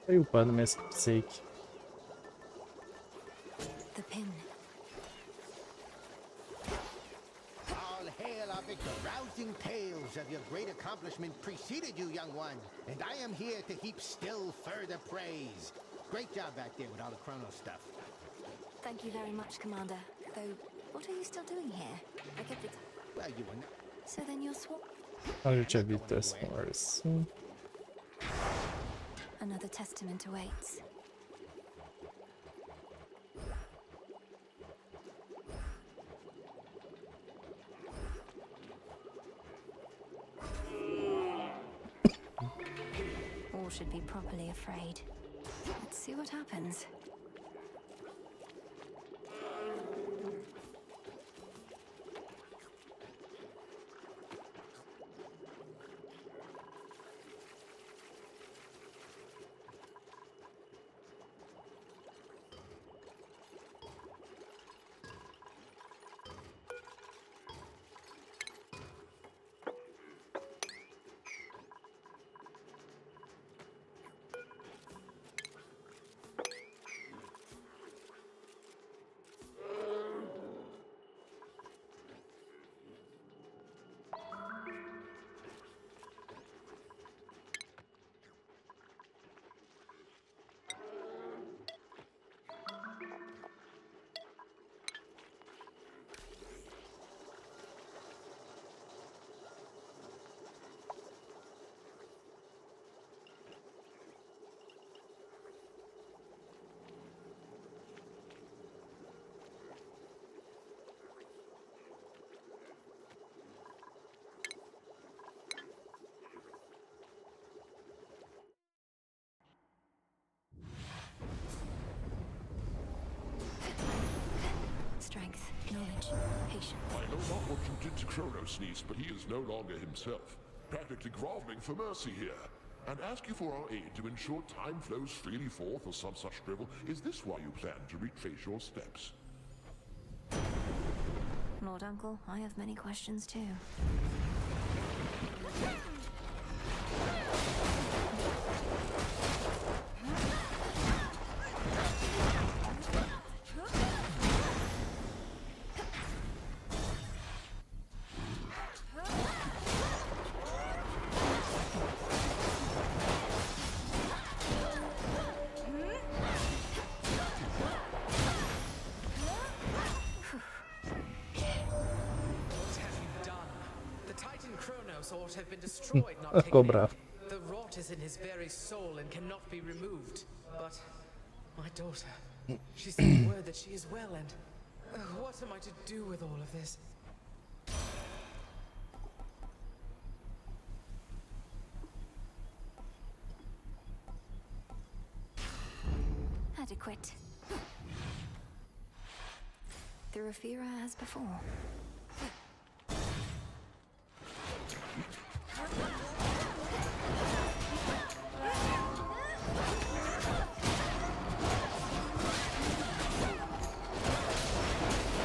Stai upando minhas sake. The pin. All hail our victor. Rousing tales of your great accomplishment preceded you, young one. And I am here to heap still further praise. Great job back there with all the Chronos stuff. Thank you very much, Commander. Though, what are you still doing here? I kept it. Well, you were not. So then you're Eu já tinha visto essa conversa. Another testament awaits. All should be properly afraid. Let's see what happens. Strength, knowledge, patience. I know not what you did to Kronos, niece, but he is no longer himself. Practically groveling for mercy here. And ask you for our aid to ensure time flows freely forth or some such drivel. Is this why you plan to retrace your steps? Lord Uncle, I have many questions too. Ought have been destroyed, not taken Ficou in. bravo. The rot is in his very soul and cannot be removed. But my daughter, she sent word that she is well, and what am I to do with all of this? Adequate. The Rafira as before.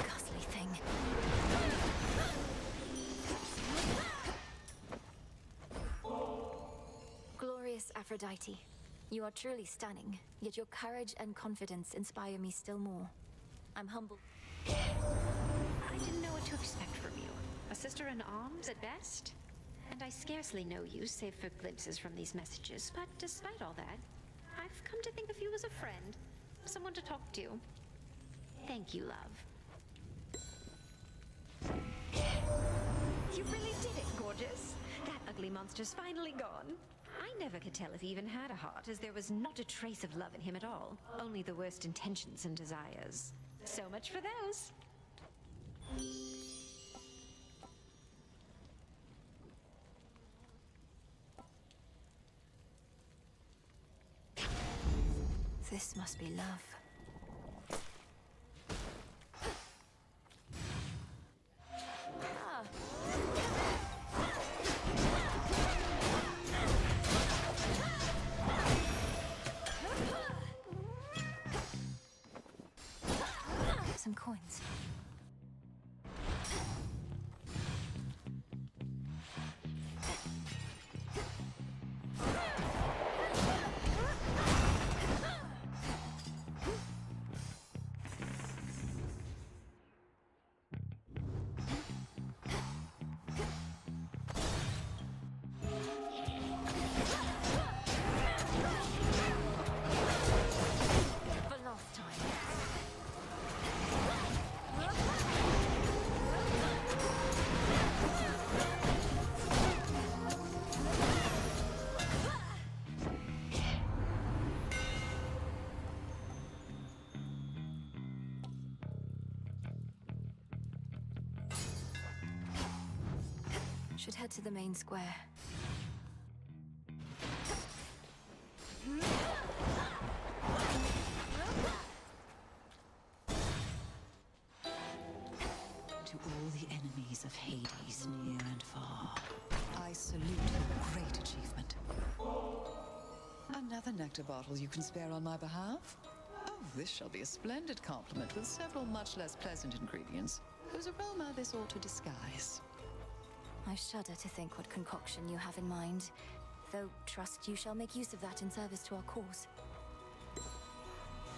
Ghastly thing. Glorious Aphrodite. You are truly stunning, yet your courage and confidence inspire me still more. I'm humbled. I didn't know what to expect from you. A sister in arms at best? And I scarcely know you, save for glimpses from these messages. But despite all that, I've come to think of you as a friend. Someone to talk to. Thank you, love. You really did it, gorgeous. That ugly monster's finally gone. I never could tell if he even had a heart, as there was not a trace of love in him at all. Only the worst intentions and desires. So much for those. This must be love. Some coins. Should head to the main square. To all the enemies of Hades, near and far, I salute your great achievement. Another nectar bottle you can spare on my behalf? Oh, this shall be a splendid compliment with several much less pleasant ingredients, whose aroma this ought to disguise. I shudder to think what concoction you have in mind, though trust you shall make use of that in service to our cause.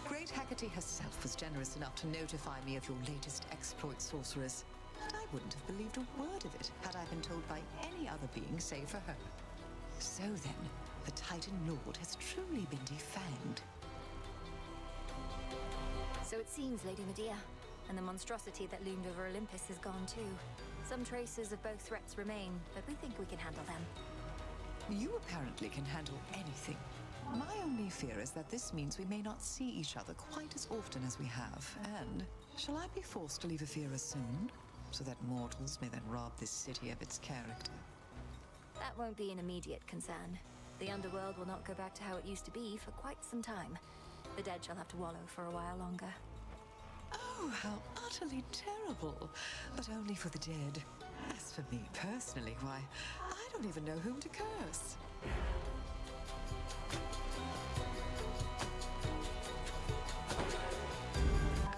Great Hecate herself was generous enough to notify me of your latest exploit, sorceress. But I wouldn't have believed a word of it had I been told by any other being save for her. So then, the Titan Lord has truly been defanged. So it seems, Lady Medea, and the monstrosity that loomed over Olympus is gone too. Some traces of both threats remain, but we think we can handle them. You apparently can handle anything. My only fear is that this means we may not see each other quite as often as we have. And shall I be forced to leave Ephira soon, so that mortals may then rob this city of its character? That won't be an immediate concern. The underworld will not go back to how it used to be for quite some time. The dead shall have to wallow for a while longer. Oh, how utterly terrible. But only for the dead. As for me personally, why, I don't even know whom to curse.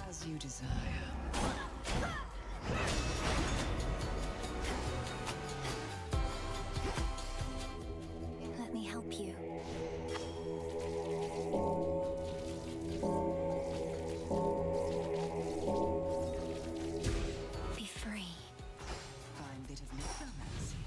As you desire. Let me help you. Be free. Fine bit of necromancy.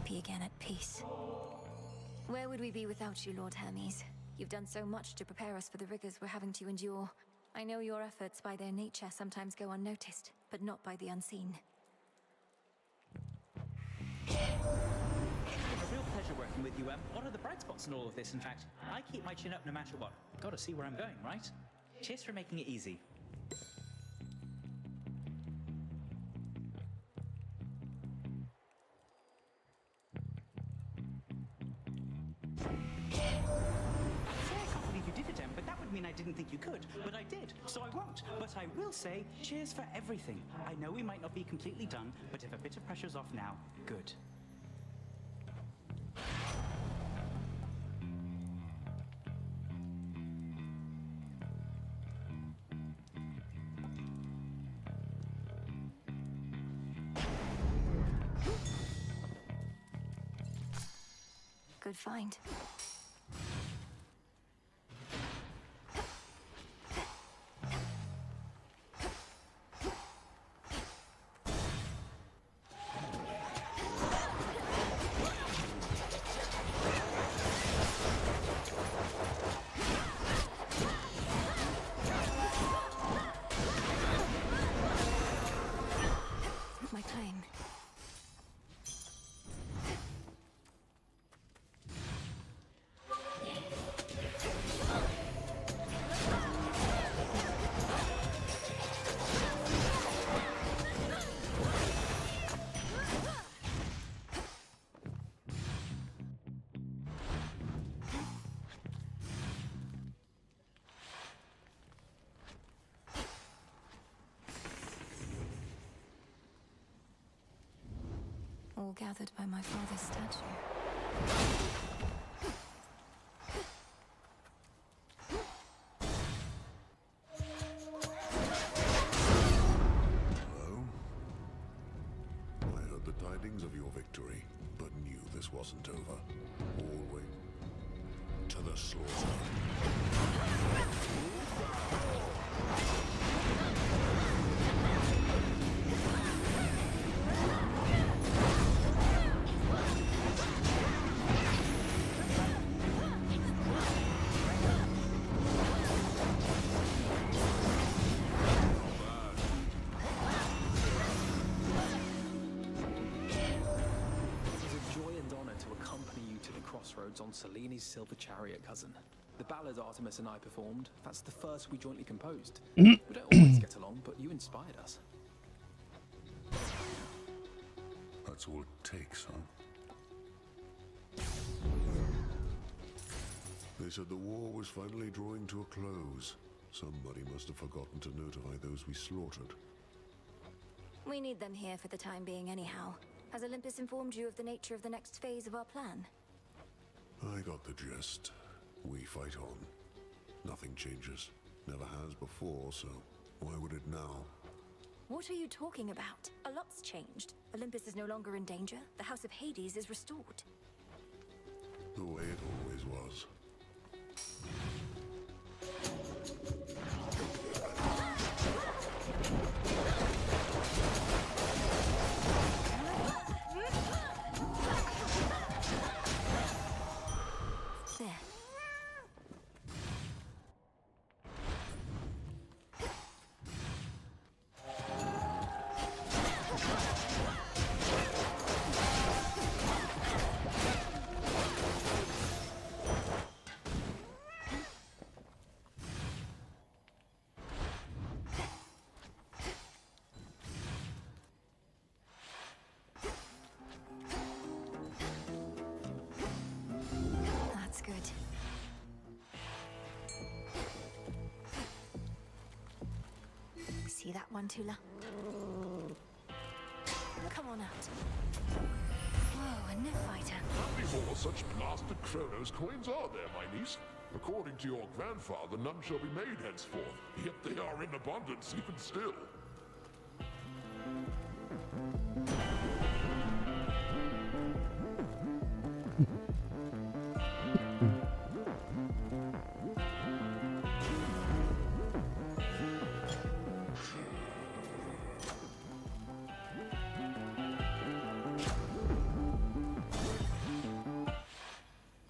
Be again at peace. Where would we be without you, Lord Hermes? You've done so much to prepare us for the rigors we're having to endure. I know your efforts by their nature sometimes go unnoticed, but not by the unseen. A real pleasure working with you, Em. What are the bright spots in all of this, in fact? I keep my chin up no matter what. Gotta see where I'm going, right? Cheers for making it easy. I can't believe you did it, Em, but that would mean I didn't think you could. But I did, so I won't. But I will say, cheers for everything. I know we might not be completely done, but if a bit of pressure's off now, good. Good find. My claim. All gathered by my father's statue. Hello? I heard the tidings of your victory, but knew this wasn't over. All way to the slaughter. rode on Seleni's silver chariot, cousin. The ballad Artemis and I performed, that's the first we jointly composed. We don't always get along, but you inspired us. That's all it takes, huh? They said the war was finally drawing to a close. Somebody must have forgotten to notify those we slaughtered. We need them here for the time being anyhow. Has Olympus informed you of the nature of the next phase of our plan? I got the gist. We fight on. Nothing changes. Never has before, so why would it now? What are you talking about? A lot's changed. Olympus is no longer in danger. The House of Hades is restored. The way it always was. There. That's good. See that one, Tula? Come on out. Whoa, a net fighter. How many more such blasted Kronos coins are there, my niece? According to your grandfather, none shall be made henceforth, yet they are in abundance even still.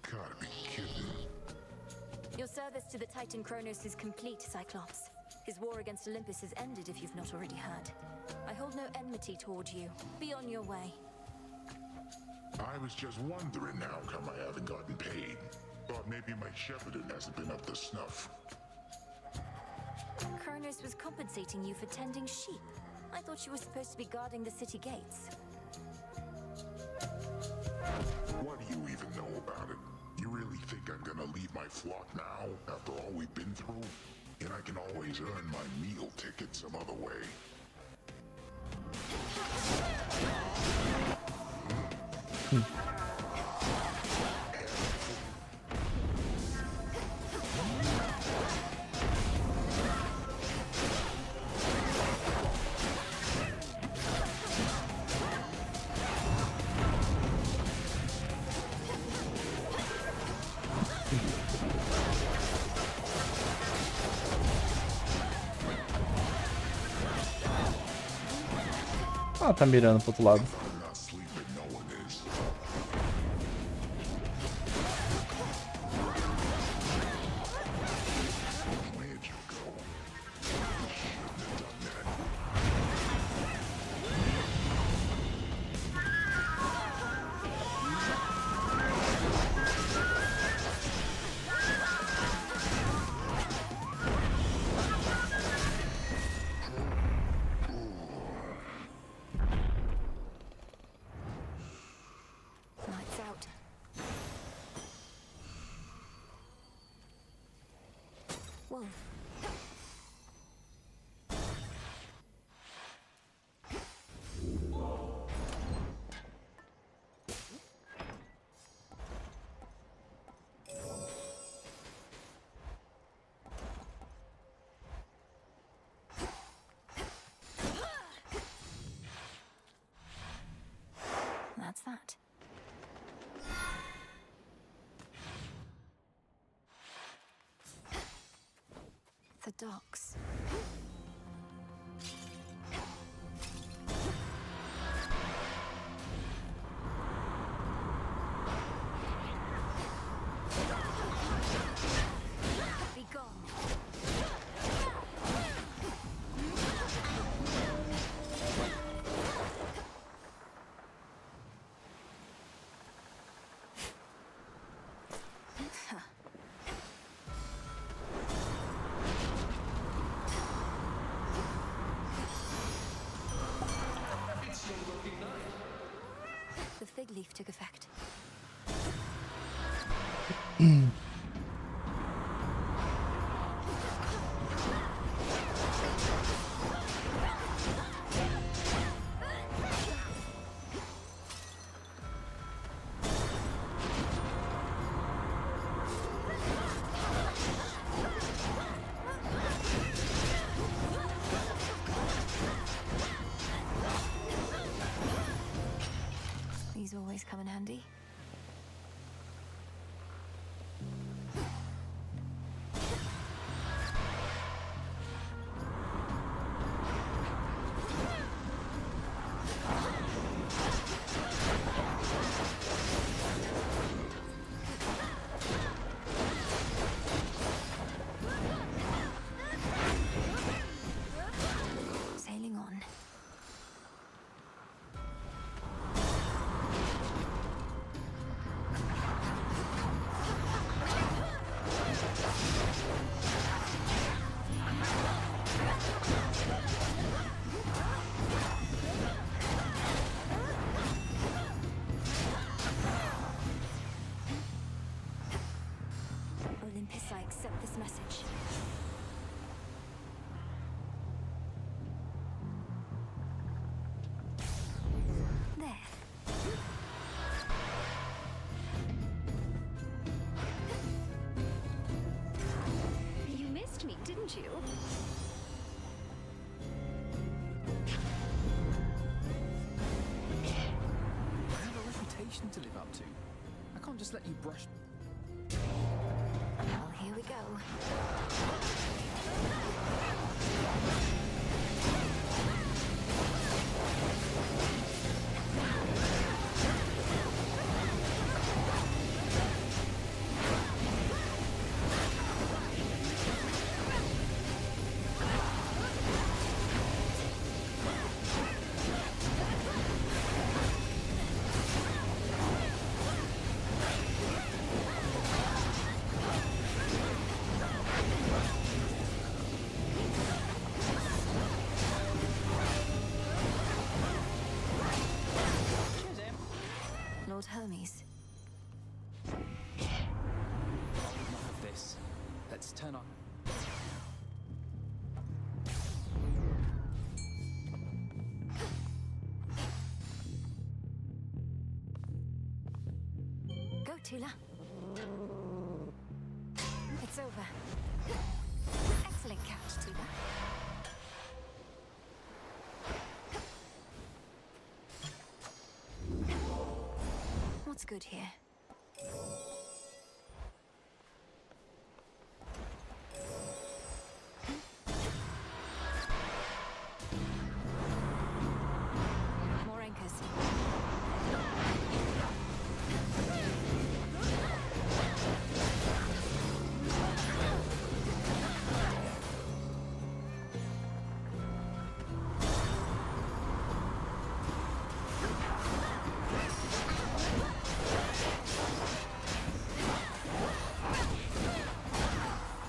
Gotta be kidding. Your service to the Titan Kronos is complete, Cyclops. His war against Olympus has ended, if you've not already heard. I hold no enmity toward you. Be on your way. I was just wondering how come I haven't gotten paid. Thought maybe my shepherding hasn't been up to snuff. Kronos was compensating you for tending sheep. I thought you were supposed to be guarding the city gates. What do you even know about it? You really think I'm gonna leave my flock now, after all we've been through? And I can always earn my meal ticket some other way. Ah, tá mirando pro outro lado. I'm not sleeping, no one is. Where'd you go? You shouldn't have done that. Lights out. Wolf. That's that. The docks. Be gone. took effect. These always come in handy. Sailing on. Olympus, I accept this message. There. You missed me, didn't you? I have a reputation to live up to. I can't just let you brush. Well, here we go. Cheers, Em. Lord Hermes. Enough of this. Let's turn on. Go, Tula. It's over. Excellent catch, Tula. What's good here? More anchors.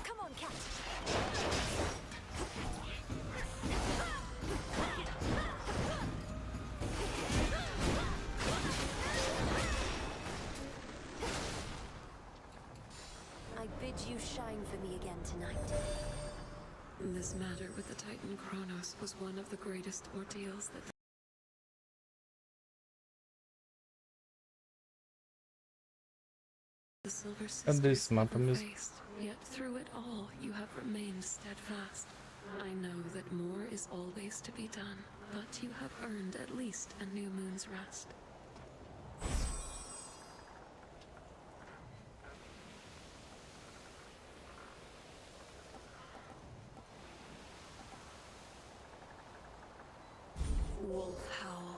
Come on, cat. I bid you shine for me again tonight. This matter with the Titan Kronos was one of the greatest ordeals that the Silver And this Sisters map ever is faced. Yet through it all, you have remained steadfast. I know that more is always to be done, but you have earned at least a new moon's rest. Wolf Howl.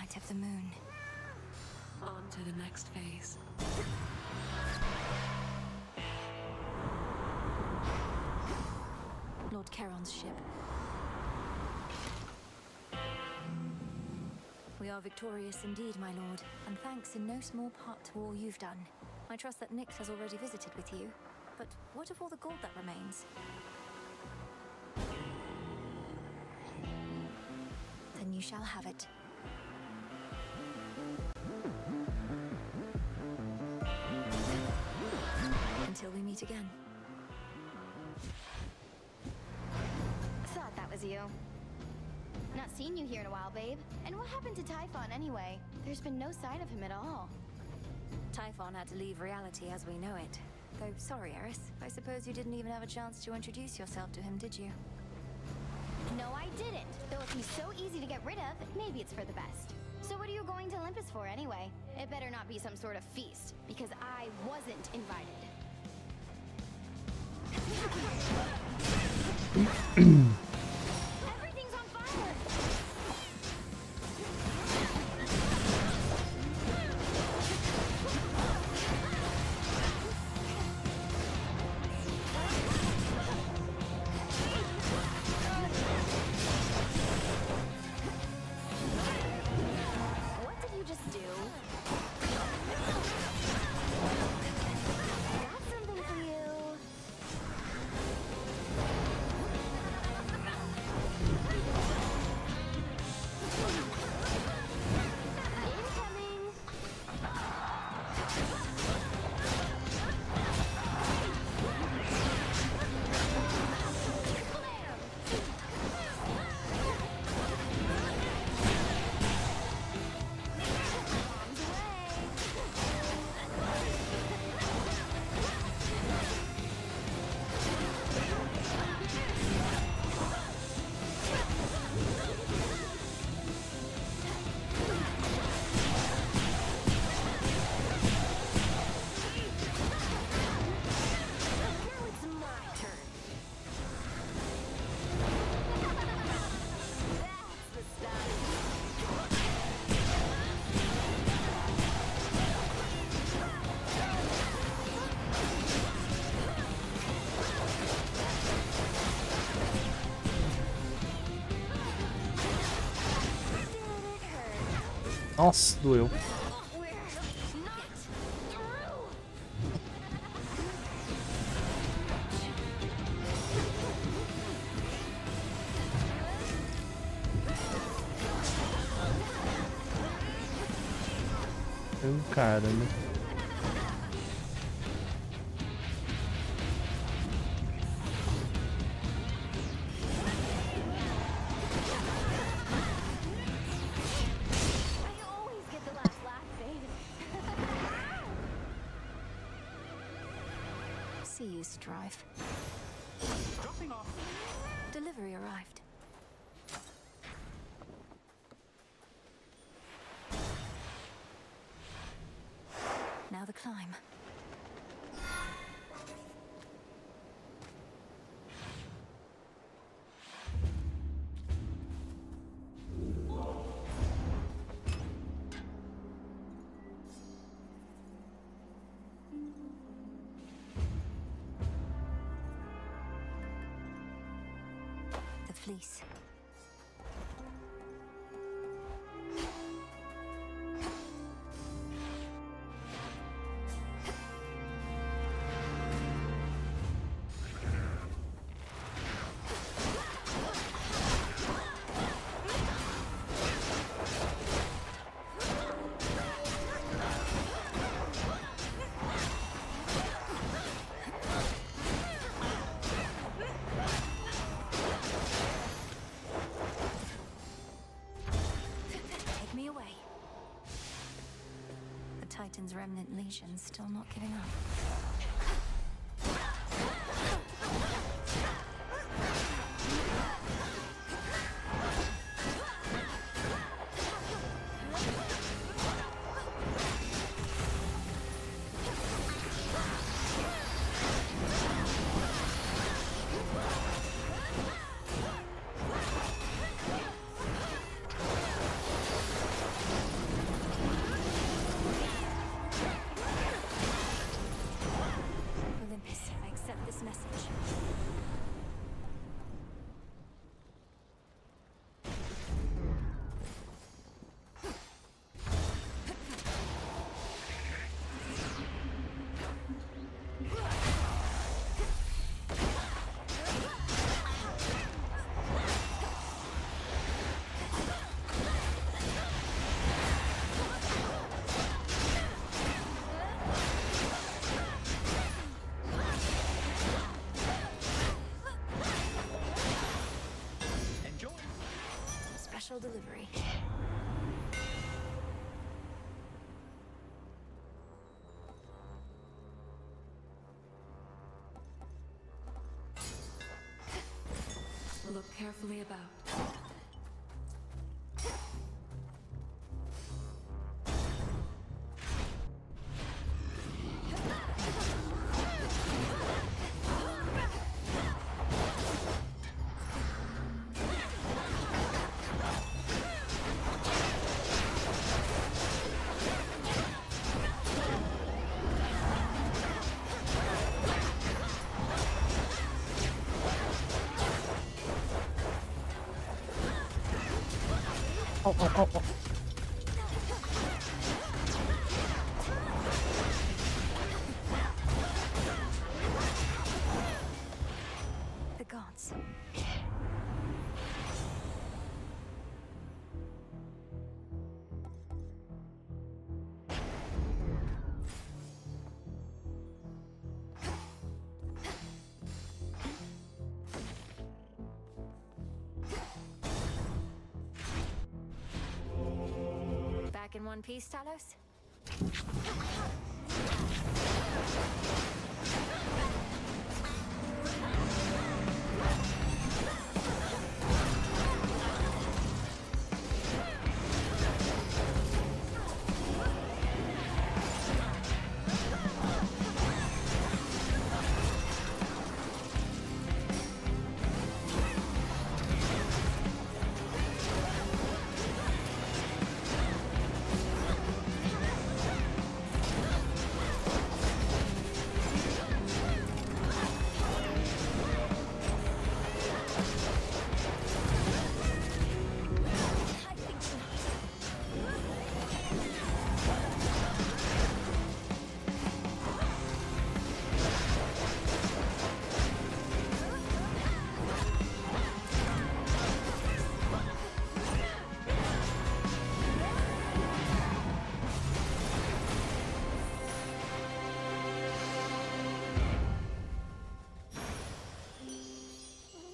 Light of the moon. On to the next phase. Lord Charon's ship. We are victorious indeed, my lord, and thanks in no small part to all you've done. I trust that Nyx has already visited with you, but what of all the gold that remains? Then you shall have it. Until we meet again. Thought that was you. Not seen you here in a while, babe. And what happened to Typhon anyway? There's been no sign of him at all. Typhon had to leave reality as we know it. Though, sorry, Eris. I suppose you didn't even have a chance to introduce yourself to him, did you? No, I didn't. Though if he's so easy to get rid of, maybe it's for the best. So what are you going to Olympus for anyway? It better not be some sort of feast, because I wasn't invited. Everything's on fire! What did you just do? Got something for you. Incoming. Bombs Now it's my turn. That's the stuff. Did it hurt? Nossa, doeu. We're not through. Caramba. I always get the last laugh, babe. See you, Strife. Dropping off. Delivery arrived. Now the climb. The fleece. Take me away. The Titan's remnant legion still not giving up. Special delivery. Look carefully about. Oh, oh, oh, oh. The gods. Back in one piece, Talos?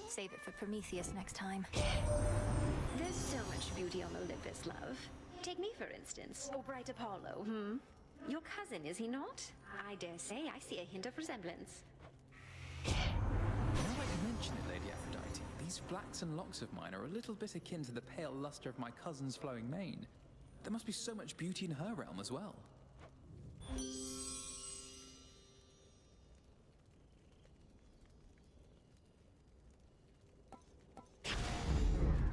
Save it for Prometheus next time. There's so much beauty on Olympus, love. Take me, for instance. Oh, bright Apollo, Your cousin, is he not? I dare say I see a hint of resemblance. Now that you mention it, Lady Aphrodite, these flaxen locks of mine are a little bit akin to the pale luster of my cousin's flowing mane. There must be so much beauty in her realm as well.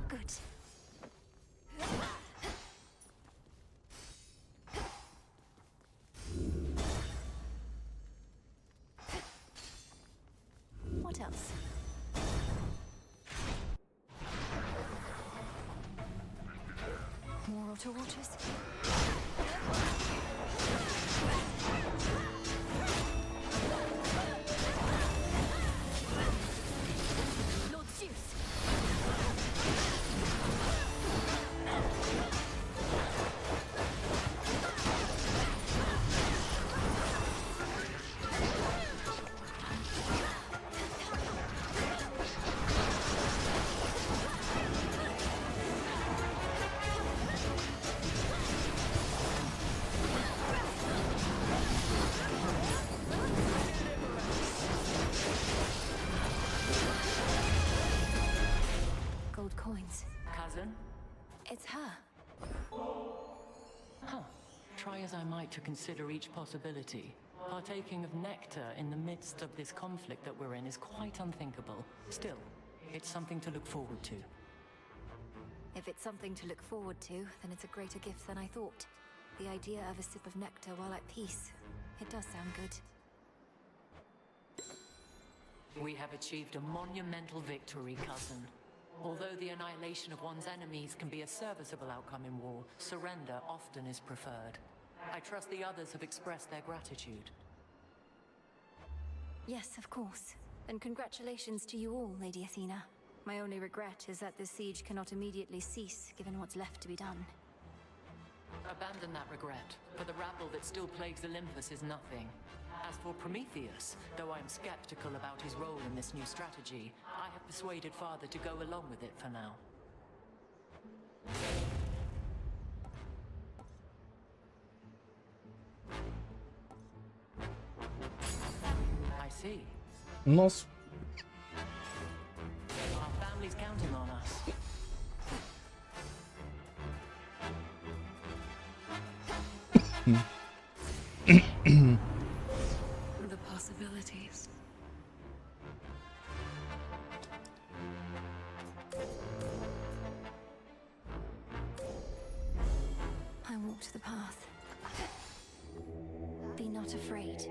Good. What else? More auto watchers? Lord Zeus! Gold coins. Cousin? It's her. Huh. Try as I might to consider each possibility. Partaking of nectar in the midst of this conflict that we're in is quite unthinkable. Still, it's something to look forward to. If it's something to look forward to, then it's a greater gift than I thought. The idea of a sip of nectar while at peace. It does sound good. We have achieved a monumental victory, cousin. Although the annihilation of one's enemies can be a serviceable outcome in war, surrender often is preferred. I trust the others have expressed their gratitude. Yes, of course. And congratulations to you all, Lady Athena. My only regret is that this siege cannot immediately cease, given what's left to be done. Abandon that regret, for the rabble that still plagues Olympus is nothing. As for Prometheus, though I am skeptical about his role in this new strategy, I have persuaded Father to go along with it for now. Nossa. Our family's counting on us. The possibilities. I walked the path. Be not afraid.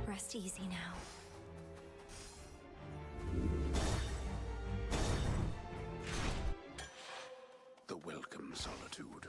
Rest easy now. The welcome solitude.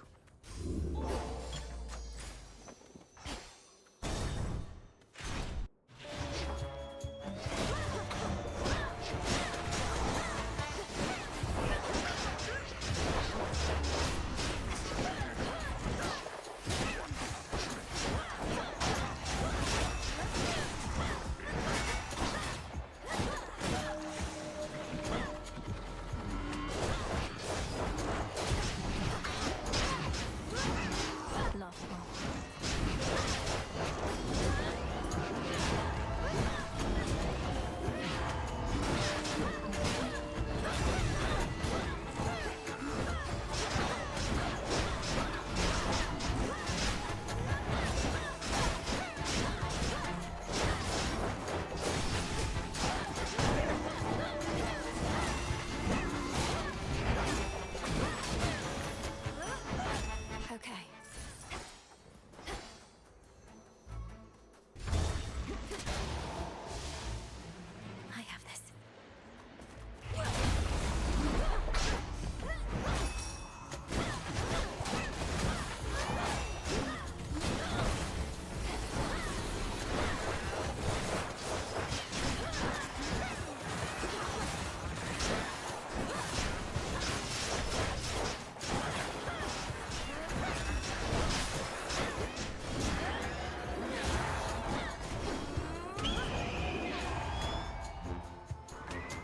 Okay. I have this.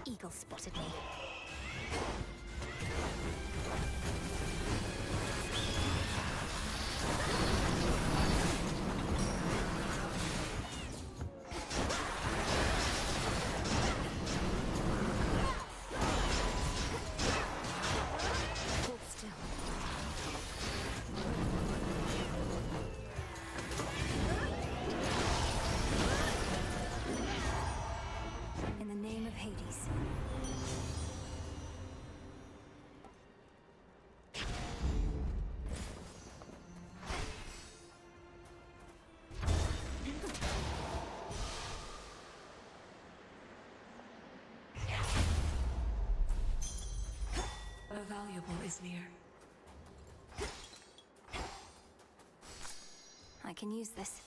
Eagle spotted me. Hold still. In the name of Hades. A valuable is near. I can use this.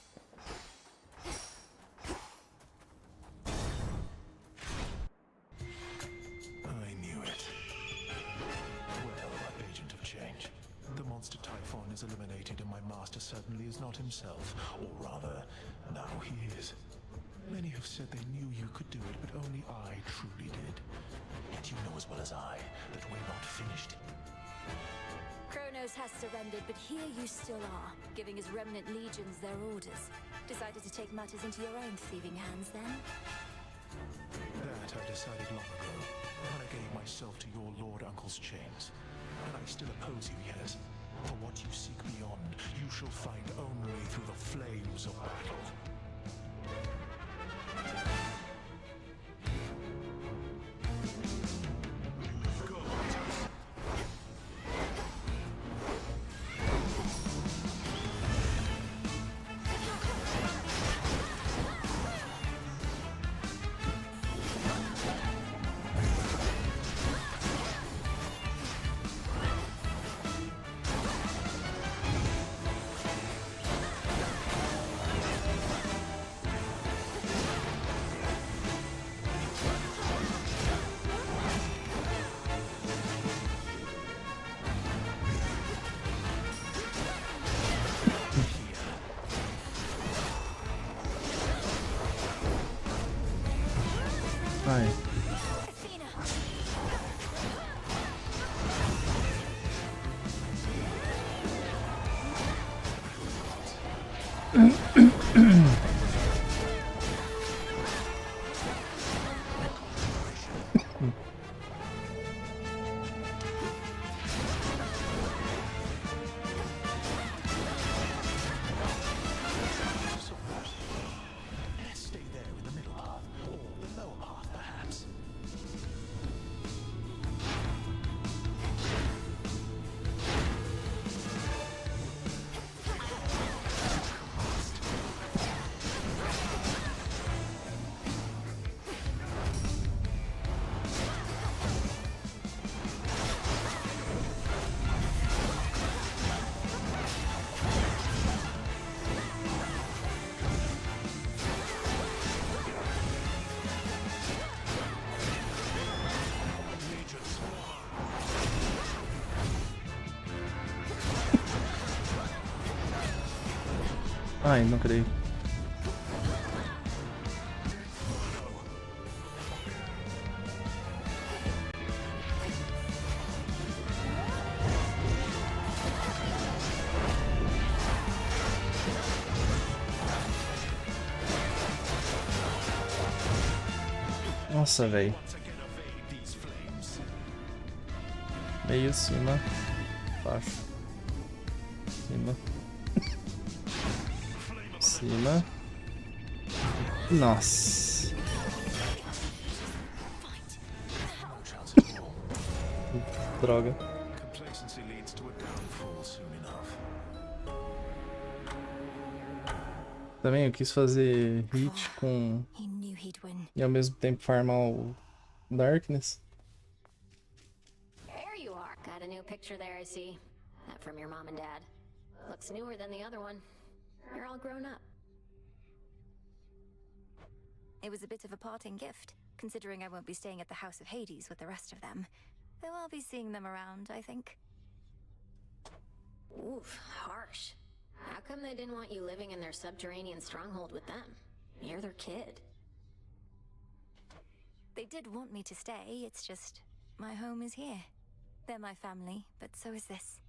I knew it. Well, agent of change. The monster Typhon is eliminated and my master certainly is not himself. Or rather, now he is. Many have said they knew you could do it, but only I truly did. Yet you know as well as I that we're not finished. Kronos has surrendered, but here you still are, giving his remnant legions their orders. Decided to take matters into your own thieving hands, then? That I decided long ago, when I gave myself to your Lord Uncle's chains. And I still oppose you, yes. For what you seek beyond, you shall find only through the flames of battle. Vai. Ai, não creio. Nossa, velho. Meio, cima, baixo, cima, cima. Nossa. Droga. Complacency leads to a downfall soon enough. Também eu quis fazer hit com... He knew he'd win. E ao mesmo tempo farmar o Darkness. There you are. Got a new picture there, I see. That from your mom and dad. Looks newer than the other one. You're all grown up. It was a bit of a parting gift, considering I won't be staying at the House of Hades with the rest of them. Though I'll be seeing them around, I think. Oof, harsh. How come they didn't want you living in their subterranean stronghold with them? You're their kid. They did want me to stay, it's just my home is here. They're my family, but so is this.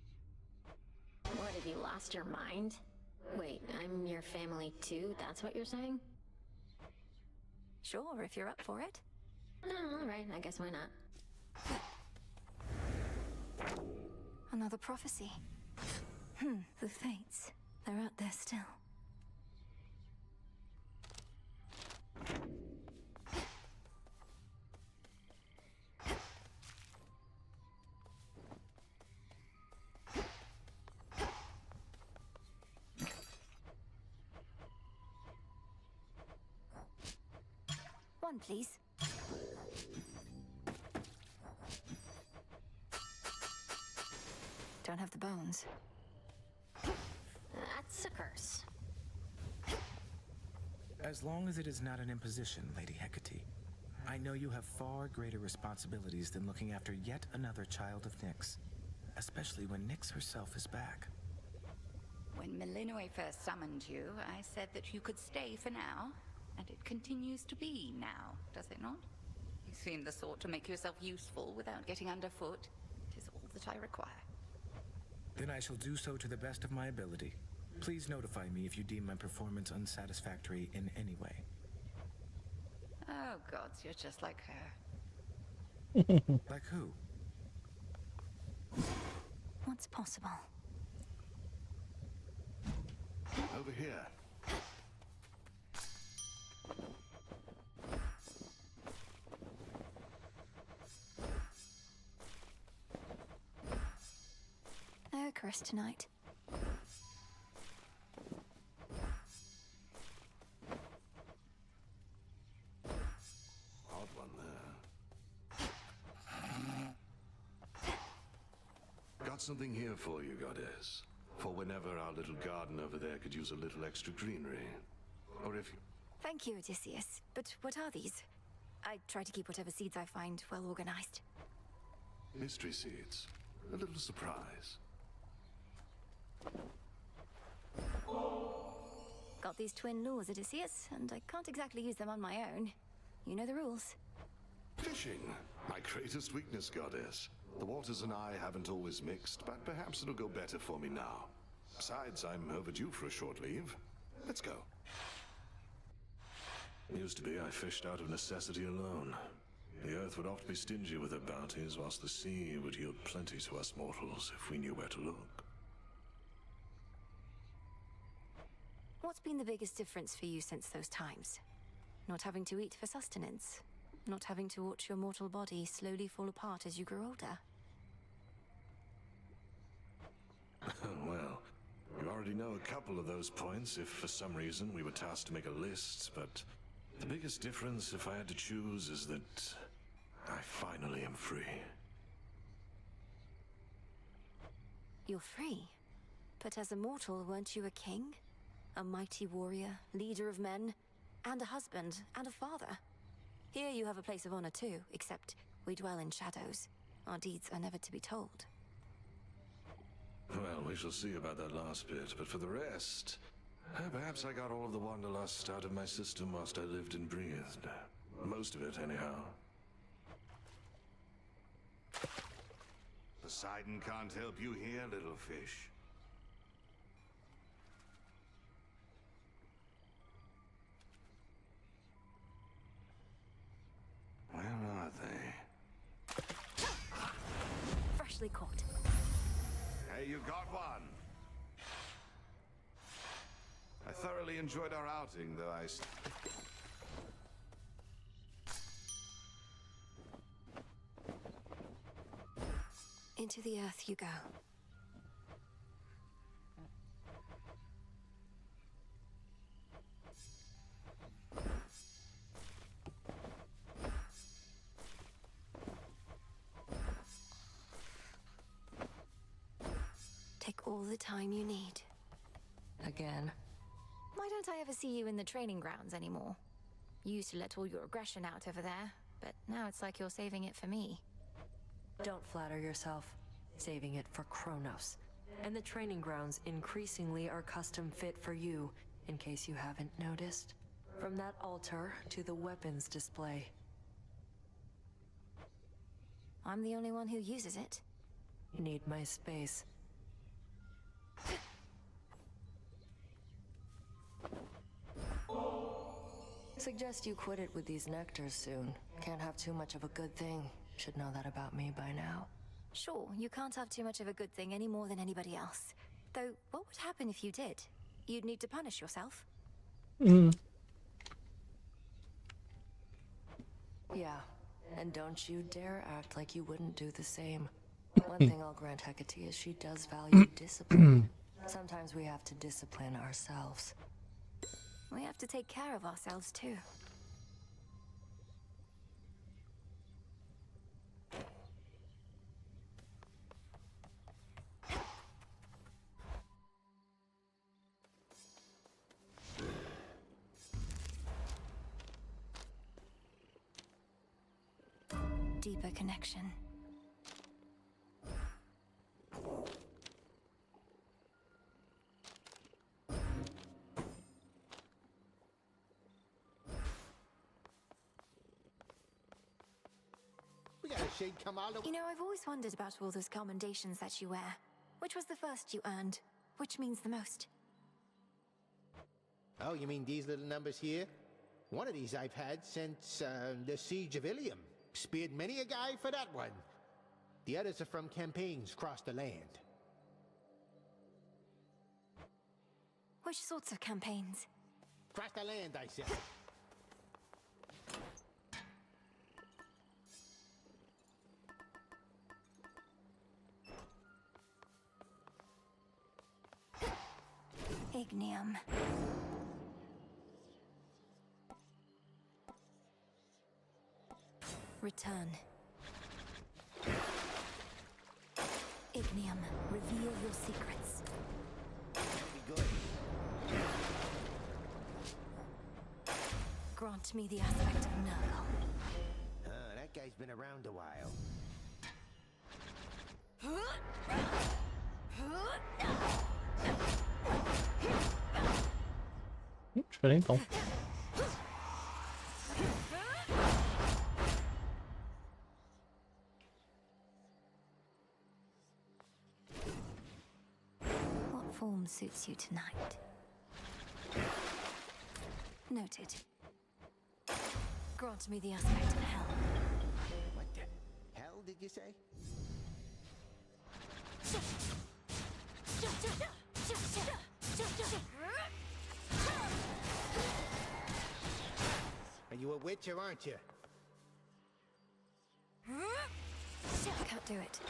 What, have you lost your mind? Wait, I'm your family too? That's what you're saying? Sure, if you're up for it. Oh, alright, I guess why not. Another prophecy. The fates. They're out there still. One, please. Don't have the bones. That's a curse. As long as it is not an imposition, Lady Hecate. I know you have far greater responsibilities than looking after yet another child of Nyx. Especially when Nyx herself is back. When Melinoe first summoned you, I said that you could stay for now. And it continues to be now, does it not? You seem the sort to make yourself useful without getting underfoot. It is all that I require. Then I shall do so to the best of my ability. Please notify me if you deem my performance unsatisfactory in any way. Oh gods, you're just like her. Like who? What's possible? Over here. No curse tonight. Odd one there. Got something here for you, Goddess. For whenever our little garden over there could use a little extra greenery. Or if you... Thank you, Odysseus. But what are these? I try to keep whatever seeds I find well organized. Mystery seeds. A little surprise. Got these twin lures, Odysseus, and I can't exactly use them on my own. You know the rules. Fishing. My greatest weakness, Goddess. The waters and I haven't always mixed, but perhaps it'll go better for me now. Besides, I'm overdue for a short leave. Let's go. Used to be I fished out of necessity alone. The earth would oft be stingy with her bounties, whilst the sea would yield plenty to us mortals if we knew where to look. What's been the biggest difference for you since those times? Not having to eat for sustenance? Not having to watch your mortal body slowly fall apart as you grow older? Well, you already know a couple of those points if for some reason we were tasked to make a list, but the biggest difference, if I had to choose, is that I finally am free. You're free? But as a mortal, weren't you a king? A mighty warrior, leader of men, and a husband, and a father. Here you have a place of honor too, except we dwell in shadows. Our deeds are never to be told. Well, we shall see about that last bit, but for the rest, Perhaps I got all of the wanderlust out of my system whilst I lived and breathed. Most of it, anyhow. Poseidon can't help you here, little fish. Where are they? Freshly caught. Hey, you got one! I thoroughly enjoyed our outing, though Into the earth you go. Take all the time you need. Again. Why don't I ever see you in the training grounds anymore? You used to let all your aggression out over there, but now it's like you're saving it for me. Don't flatter yourself. Saving it for Kronos. And the training grounds increasingly are custom fit for you, in case you haven't noticed. From that altar to the weapons display. I'm the only one who uses it. Need my space. Suggest you quit it with these nectars soon. Can't have too much of a good thing. Should know that about me by now. Sure, you can't have too much of a good thing any more than anybody else. Though, what would happen if you did? You'd need to punish yourself. Yeah, and don't you dare act like you wouldn't do the same. One thing I'll grant Hecate is she does value discipline. Sometimes we have to discipline ourselves. We have to take care of ourselves too. Deeper connection. We got a shade come out of... You know, I've always wondered about all those commendations that you wear. Which was the first you earned? Which means the most? Oh, you mean these little numbers here? One of these I've had since the Siege of Ilium. Speared many a guy for that one. The others are from campaigns across the land. Which sorts of campaigns? Across the land, I said. Ignium. Return. Ignium, reveal your secrets. Be good. Grant me the aspect of Nurgle. That guy's been around a while. Diferentão. What form suits you tonight? Noted. Grant me the aspect of hell. What the hell did you say? Are you a witcher, aren't you? I can't do it.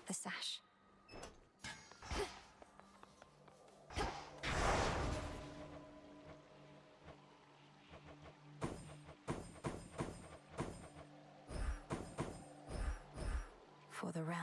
The sash. for the realm.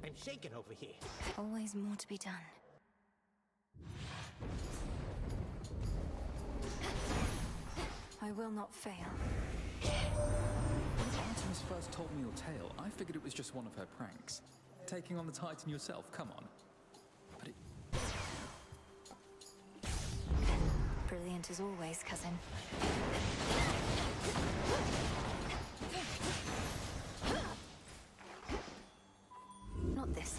I'm shaking over here. Always more to be done. I will not fail. When Artemis first told me your tale, I figured it was just one of her pranks. Taking on the Titan yourself, come on. But it... Brilliant as always, cousin. Not this.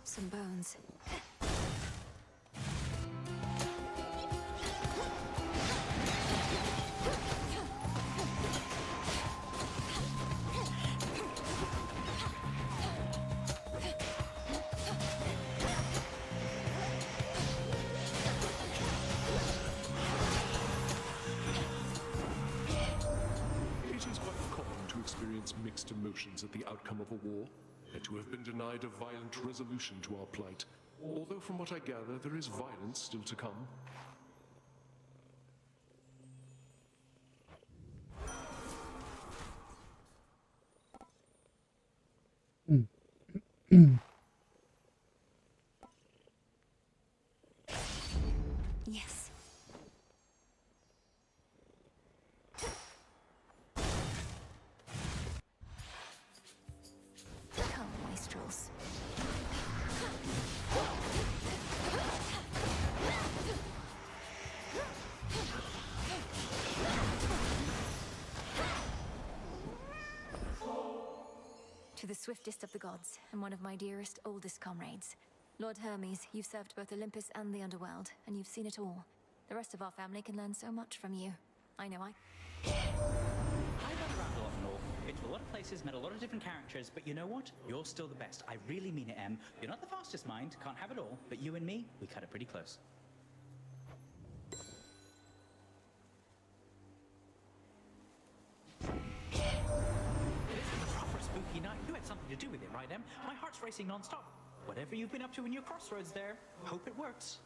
Some bones. It is quite common to experience mixed emotions at the outcome of a war, and to have been denied a violent resolution to our plight. Although from what I gather, there is violence still to come. Yes. Come, wastrels. To the swiftest of the gods, and one of my dearest, oldest comrades. Lord Hermes, you've served both Olympus and the underworld, and you've seen it all. The rest of our family can learn so much from you. I know I... I've been around a lot and all. Been to a lot of places, met a lot of different characters, but you know what? You're still the best. I really mean it, Em. You're not the fastest mind, can't have it all, but you and me, we cut it pretty close. This is a proper spooky night. You had something to do with it, right, Em? My heart's racing non-stop. Whatever you've been up to in your crossroads there, hope it works.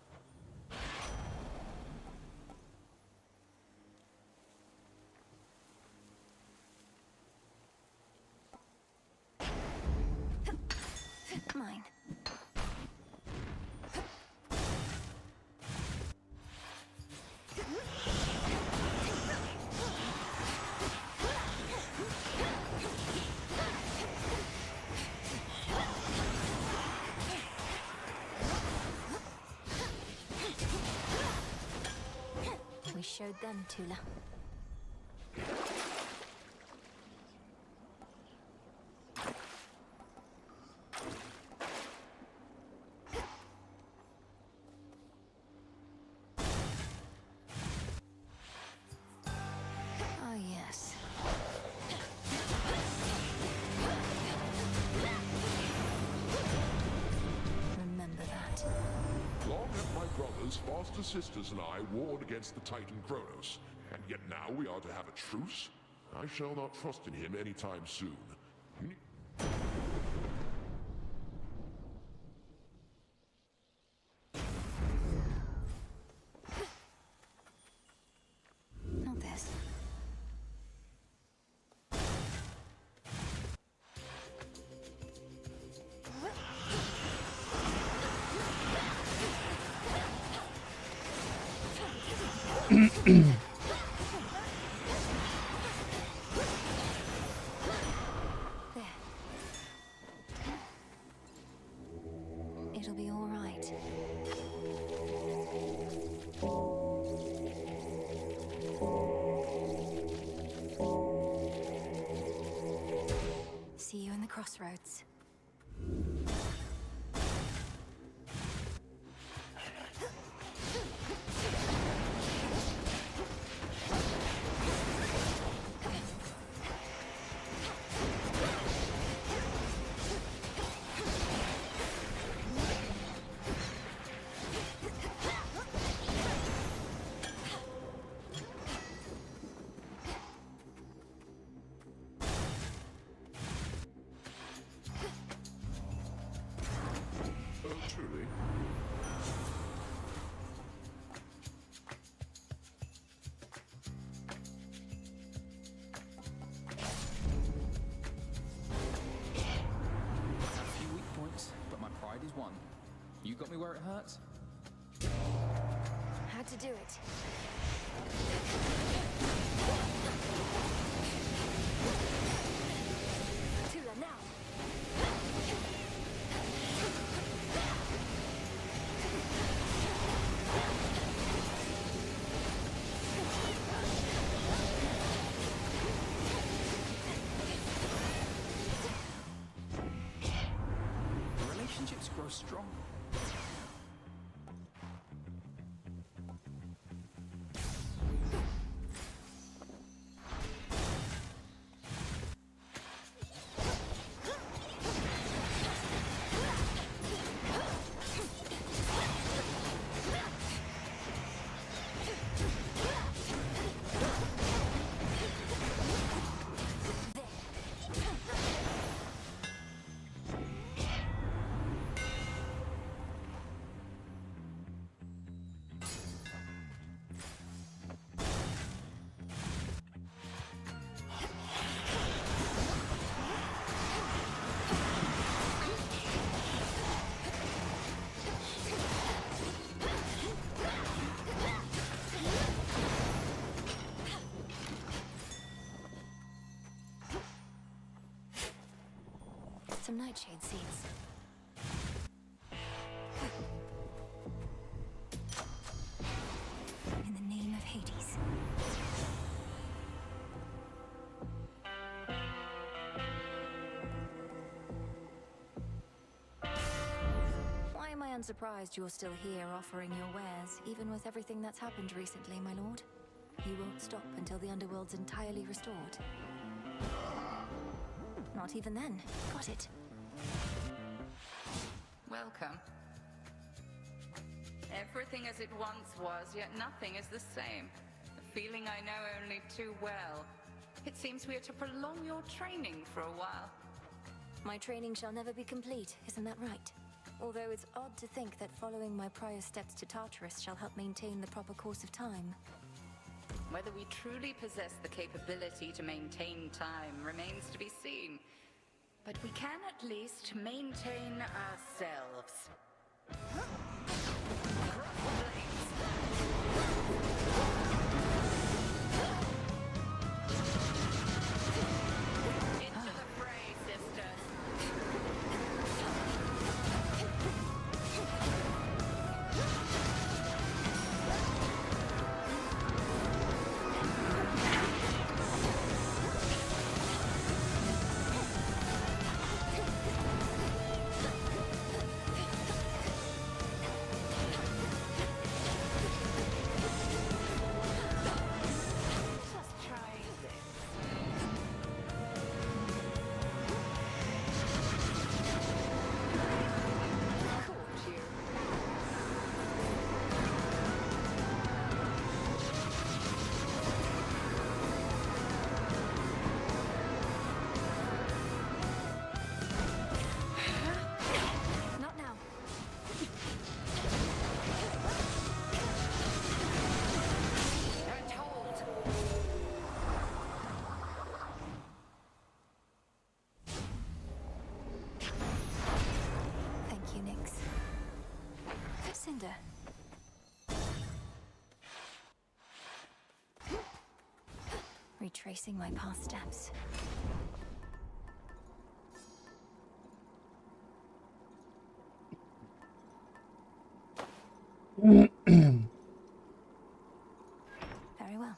Mine. We showed them, Tula. Ah, yes. Remember that. Long have my brothers, foster sisters, and I warred against the Titan Kronos, and yet now we are to have a truce? I shall not trust in him anytime soon. You need- Not this. There. It'll be all right. See you in the crossroads. Truly. A few weak points, but my pride is won. You got me where it hurts? Had to do it. Tula now. Relationships grow strong. Some nightshade seeds. In the name of Hades. Why am I unsurprised you're still here offering your wares, even with everything that's happened recently, my lord? You won't stop until the underworld's entirely restored. Not even then. Got it. Welcome. Everything as it once was, yet nothing is the same. A feeling I know only too well. It seems we are to prolong your training for a while. My training shall never be complete, isn't that right? Although it's odd to think that following my prior steps to Tartarus shall help maintain the proper course of time. Whether we truly possess the capability to maintain time remains to be seen. But we can at least maintain ourselves. Into the fray, sisters. Cinder. Retracing my past steps. Very well.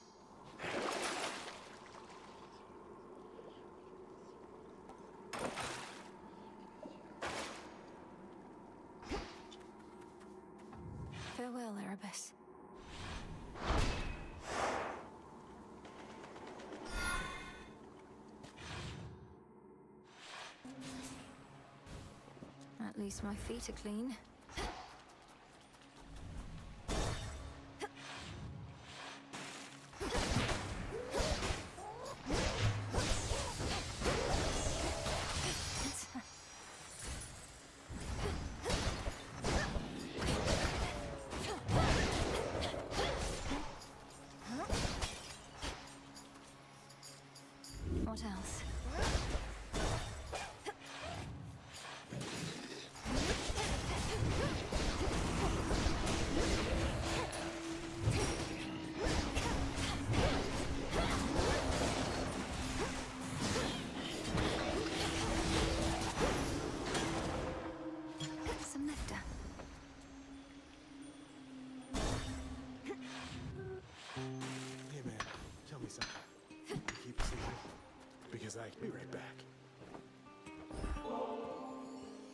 Farewell, Erebus. At least my feet are clean. What else? Some nectar. Hey man, tell me something. You keep a secret? Because I can be right back.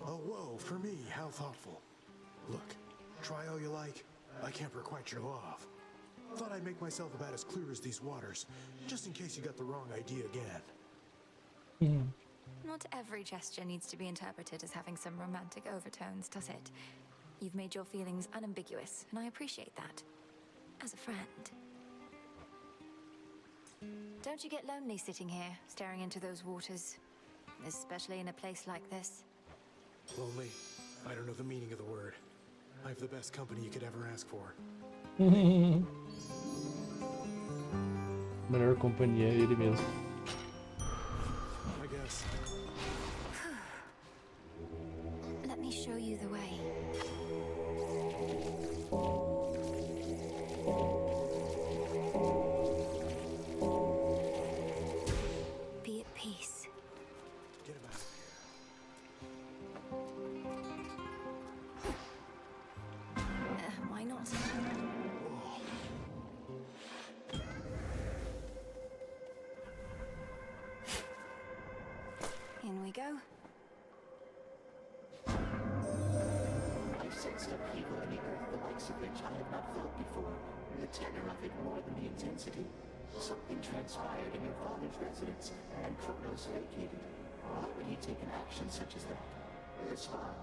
Oh, whoa, for me, how thoughtful. Look, try all you like. I can't requite your love. Thought I'd make myself about as clear as these waters, just in case you got the wrong idea again. Not every gesture needs to be interpreted as having some romantic overtones, does it? You've made your feelings unambiguous, and I appreciate that. As a friend. Don't you get lonely sitting here, staring into those waters? Especially in a place like this? Lonely? I don't know the meaning of the word. I have the best company you could ever ask for. Melhor companhia é ele mesmo. I guess. Let me show you the way. Be at peace. Get him out of here. Why not? In we go. I sensed upheaval in the earth the likes of which I have not felt before. The tenor of it more than the intensity. Something transpired in your father's residence, and Kronos vacated. Why would he take an action such as that? Respond.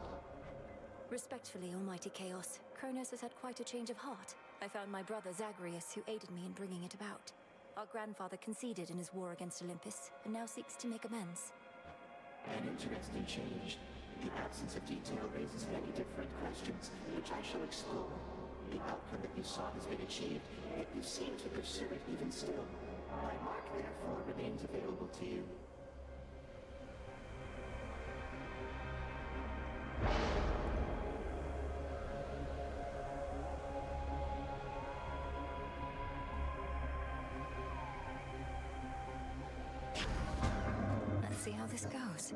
Respectfully, Almighty Chaos, Kronos has had quite a change of heart. I found my brother Zagreus, who aided me in bringing it about. Our grandfather conceded in his war against Olympus, and now seeks to make amends. An interesting change. The absence of detail raises many different questions, which I shall explore. The outcome that you sought has been achieved, yet you seem to pursue it even still. My mark, therefore, remains available to you. Let's see how this goes.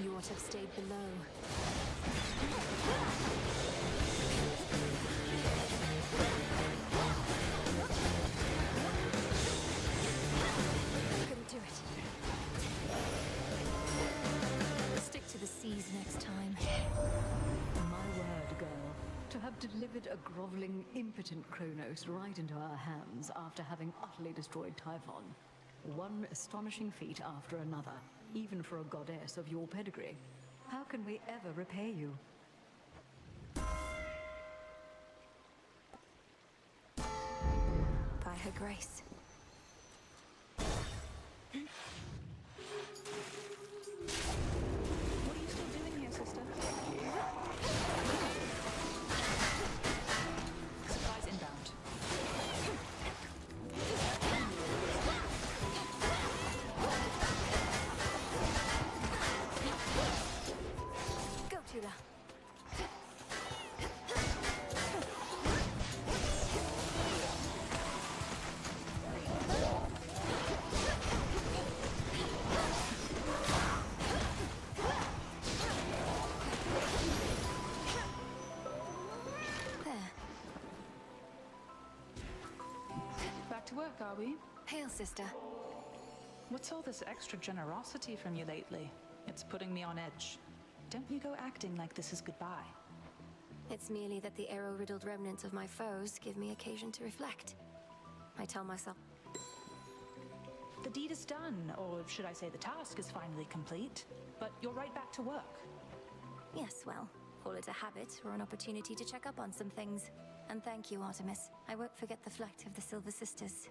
You ought to have stayed below. Couldn't do it. Stick to the seas next time. My word, girl. To have delivered a groveling, impotent Kronos right into our hands after having utterly destroyed Typhon. One astonishing feat after another, even for a goddess of your pedigree. How can we ever repay you? By her grace. What are you still doing here, sister? Supplies inbound. Go, Tula. Back to work, are we? Hail, sister. What's all this extra generosity from you lately? It's putting me on edge. don't you go acting like this is goodbye. It's merely that the arrow-riddled remnants of my foes give me occasion to reflect. I tell myself... The deed is done, or should I say the task is finally complete. But you're right back to work. Yes, well, call it a habit or an opportunity to check up on some things. And thank you, Artemis. I won't forget the flight of the Silver Sisters.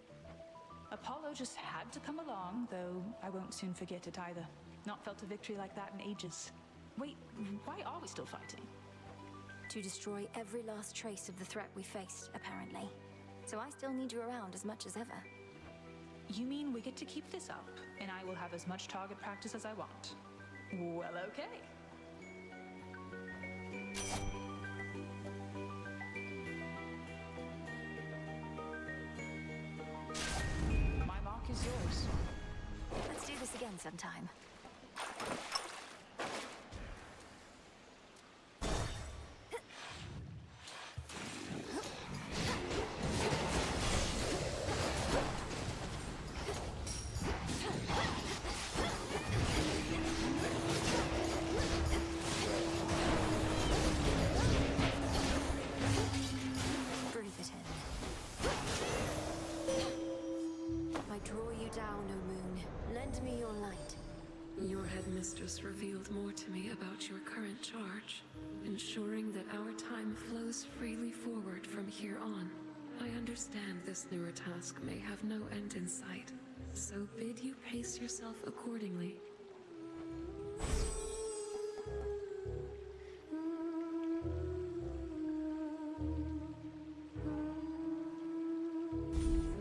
Apollo just had to come along, though I won't soon forget it either. Not felt a victory like that in ages. Wait, why are we still fighting? To destroy every last trace of the threat we faced, apparently. So I still need you around as much as ever. You mean we get to keep this up, and I will have as much target practice as I want? Well, okay. My mark is yours. Let's do this again sometime. Revealed more to me about your current charge, ensuring that our time flows freely forward from here on. I understand this newer task may have no end in sight, so bid you pace yourself accordingly.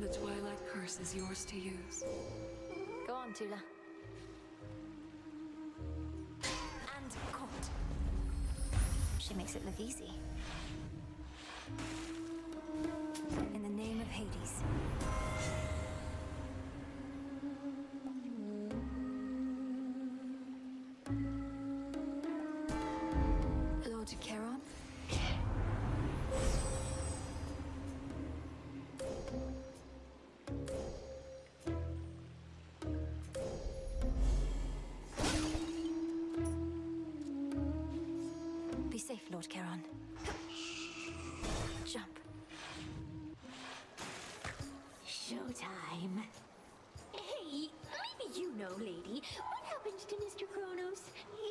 The Twilight Curse is yours to use. Go on, Tula. She makes it look easy. In the name of Hades. Lord Charon? Be safe, Lord Charon. Jump. Showtime. Hey, maybe you know, lady. What happened to Mr. Kronos?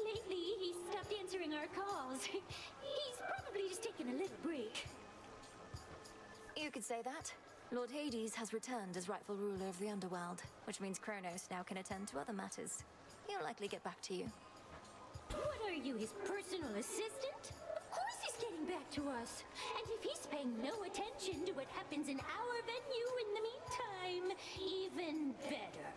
Lately, he stopped answering our calls. He's probably just taking a little break. You could say that. Lord Hades has returned as rightful ruler of the underworld, which means Kronos now can attend to other matters. He'll likely get back to you. What are you, his personal assistant? Of course he's getting back to us. And if he's paying no attention to what happens in our venue in the meantime, even better.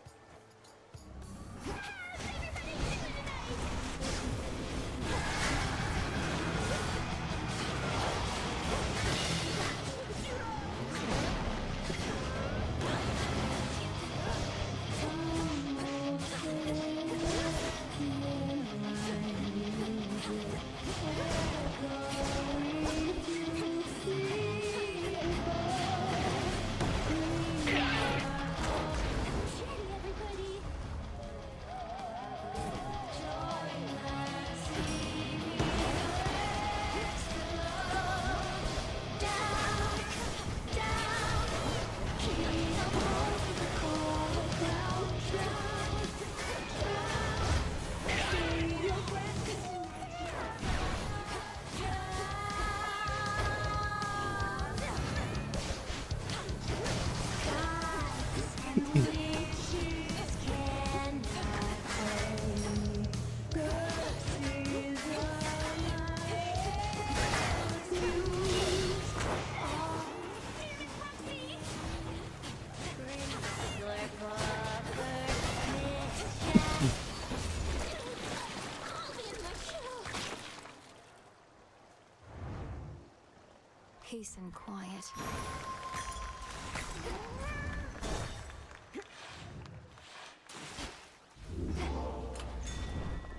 Peace and quiet.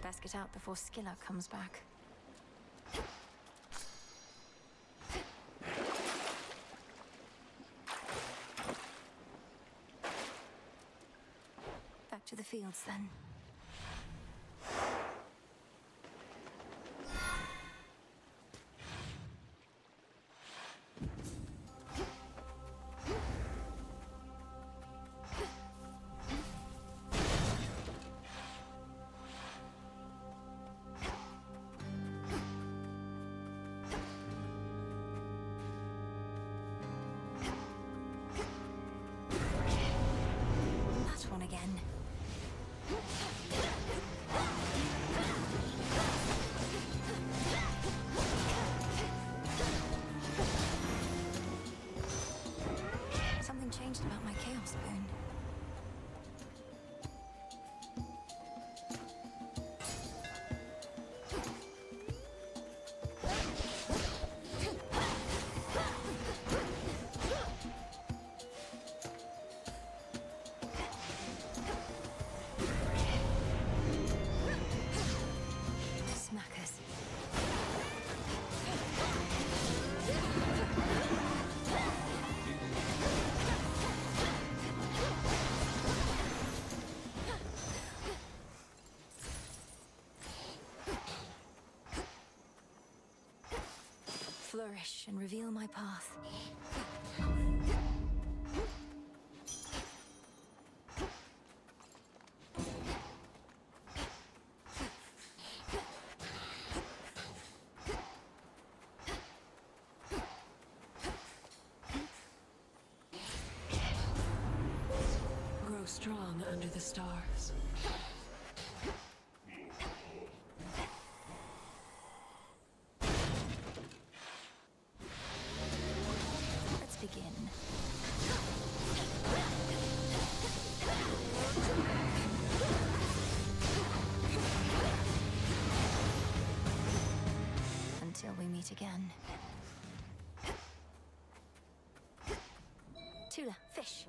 Best get out before Skilla comes back. Back to the fields then. flourish and reveal my path. Grow strong under the stars. Let's begin. Until we meet again. Tula, fish.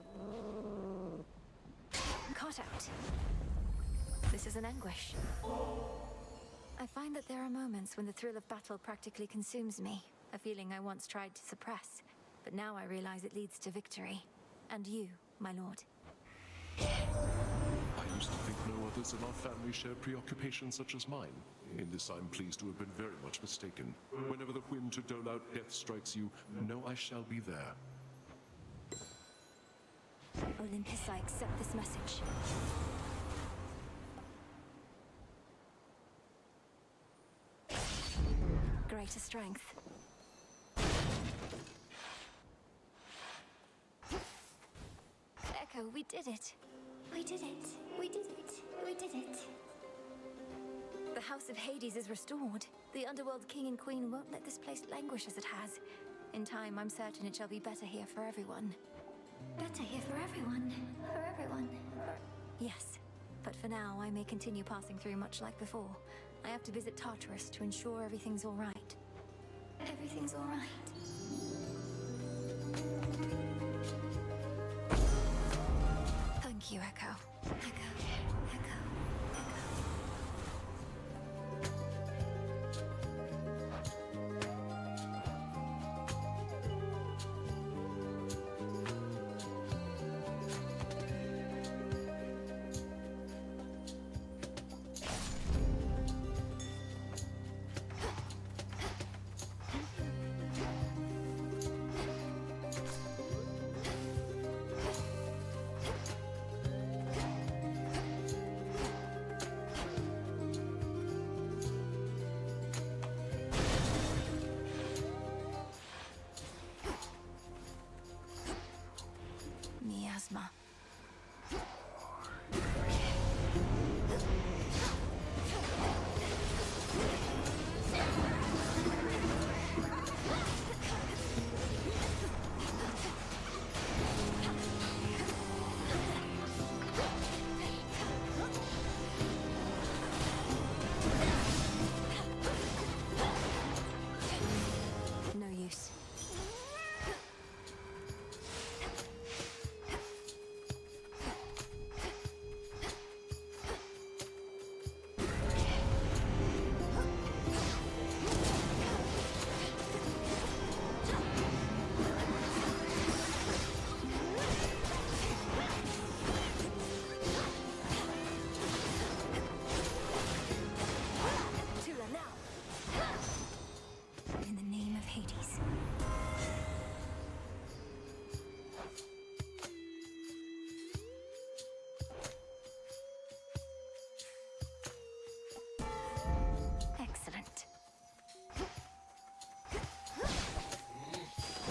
Caught out. This is an anguish. I find that there are moments when the thrill of battle practically consumes me, a feeling I once tried to suppress, but now I realize it leads to victory. And you, my lord. I used to think no others in our family shared preoccupations such as mine. In this I'm pleased to have been very much mistaken. Whenever the whim to dole out death strikes you, know I shall be there. Olympus, I accept this message. Greater strength. Echo, we did it. We did it. We did it. We did it. The House of Hades is restored. The Underworld King and Queen won't let this place languish as it has. In time, I'm certain it shall be better here for everyone. Better here for everyone. For everyone. Yes, but for now, I may continue passing through much like before. I have to visit Tartarus to ensure everything's all right. Everything's all right. Thank you, Echo. Echo. Echo. Miasma. No use. Tula, now! In the name of Hades. Excellent.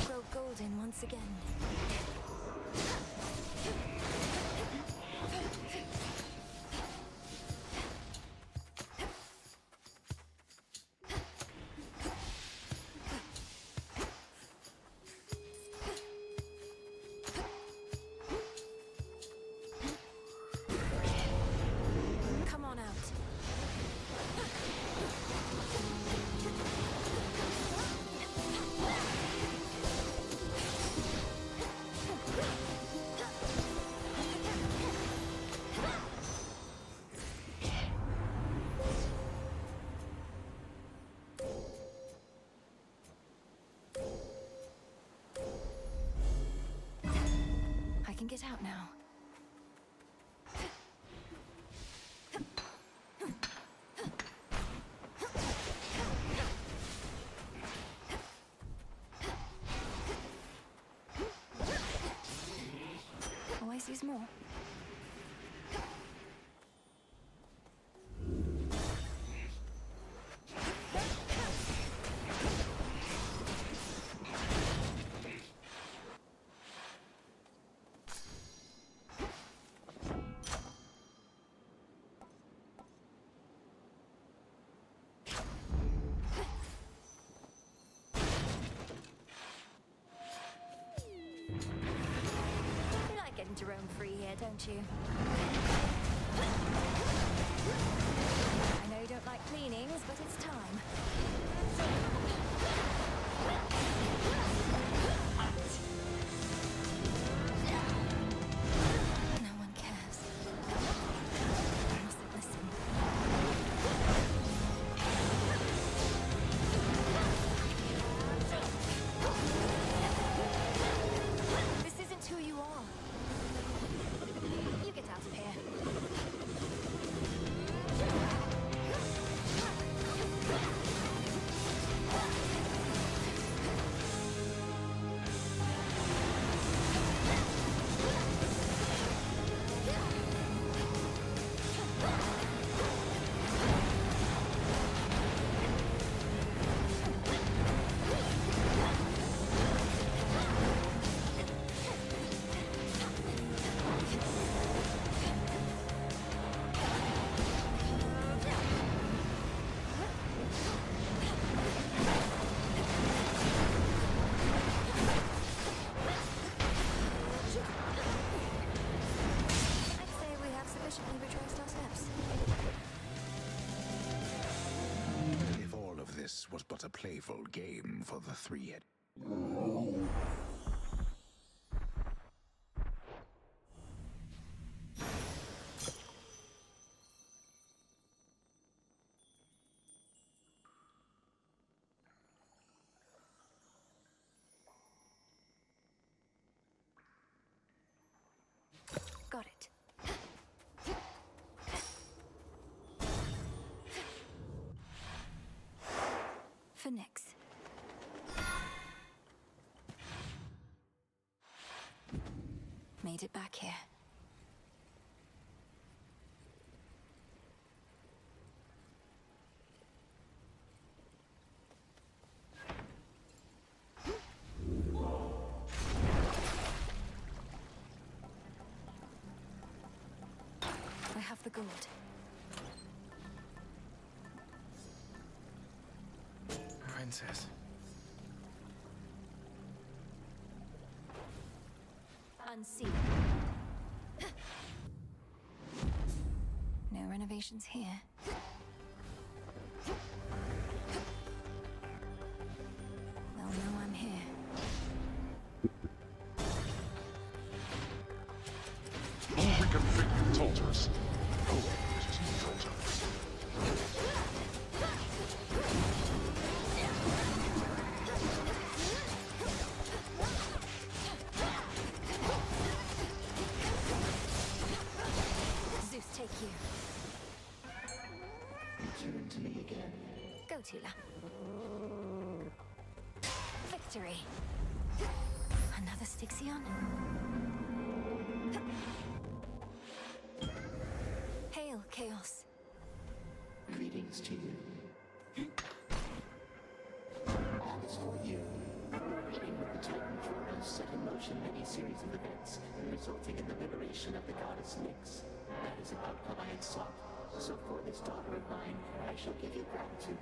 Grow golden once again. Come on out. I can get out now. There's more. You like getting to roam free here, don't you? I know you don't like cleanings, but it's time. No one cares. I mustn't listen. This isn't who you are. You get out of here. I'd say we have sufficiently retraced our steps. If all of this was but a playful game for the three-head... Got it. For Nyx. Made it back here. I have the gold. Princess. Unseen. No renovations here. They'll know I'm here. Oh, we can think you told us. Oh, it is you told us. Zeus, take you. Return to me again. Go, Tula. Victory. Another Styxion? Hail, Chaos. Greetings to you. All is for you. Meeting with the Titan Kronos set in motion many series of events, resulting in the liberation of the goddess Nyx. That is an outcome I had sought. So for this daughter of mine, I shall give you gratitude.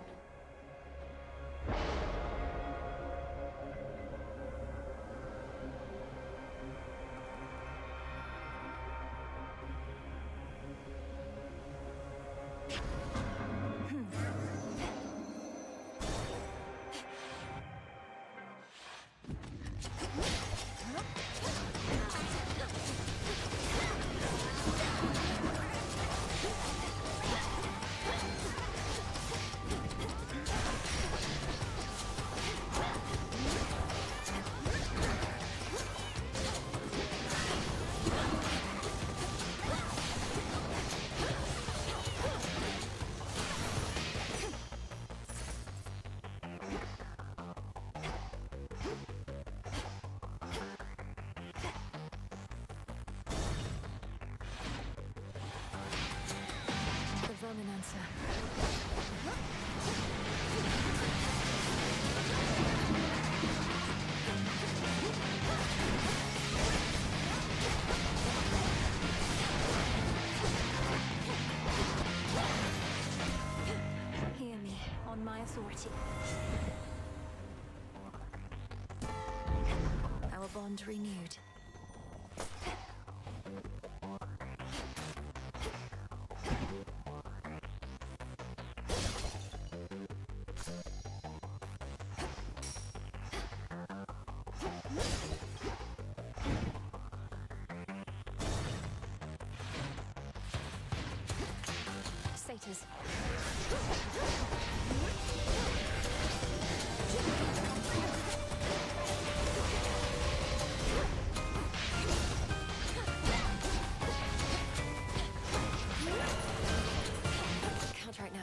authority. Our bond renewed. Satyrs. Can't right now.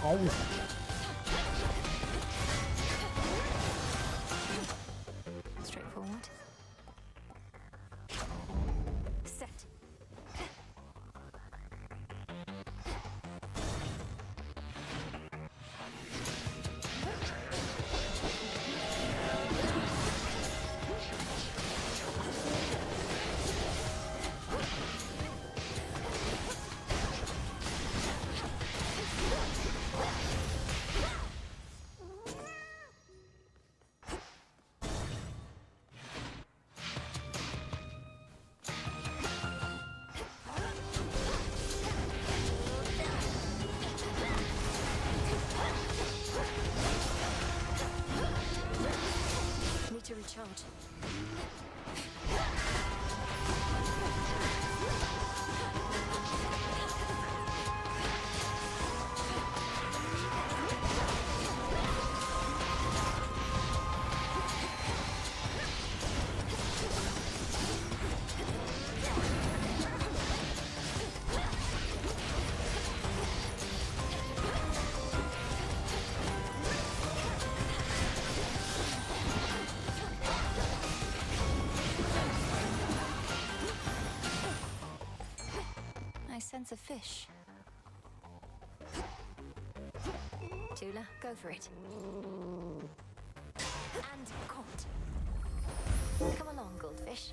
Au. Straightforward. Set. Need to recharge. I sense a fish. Tula, go for it. And caught. Come along, goldfish.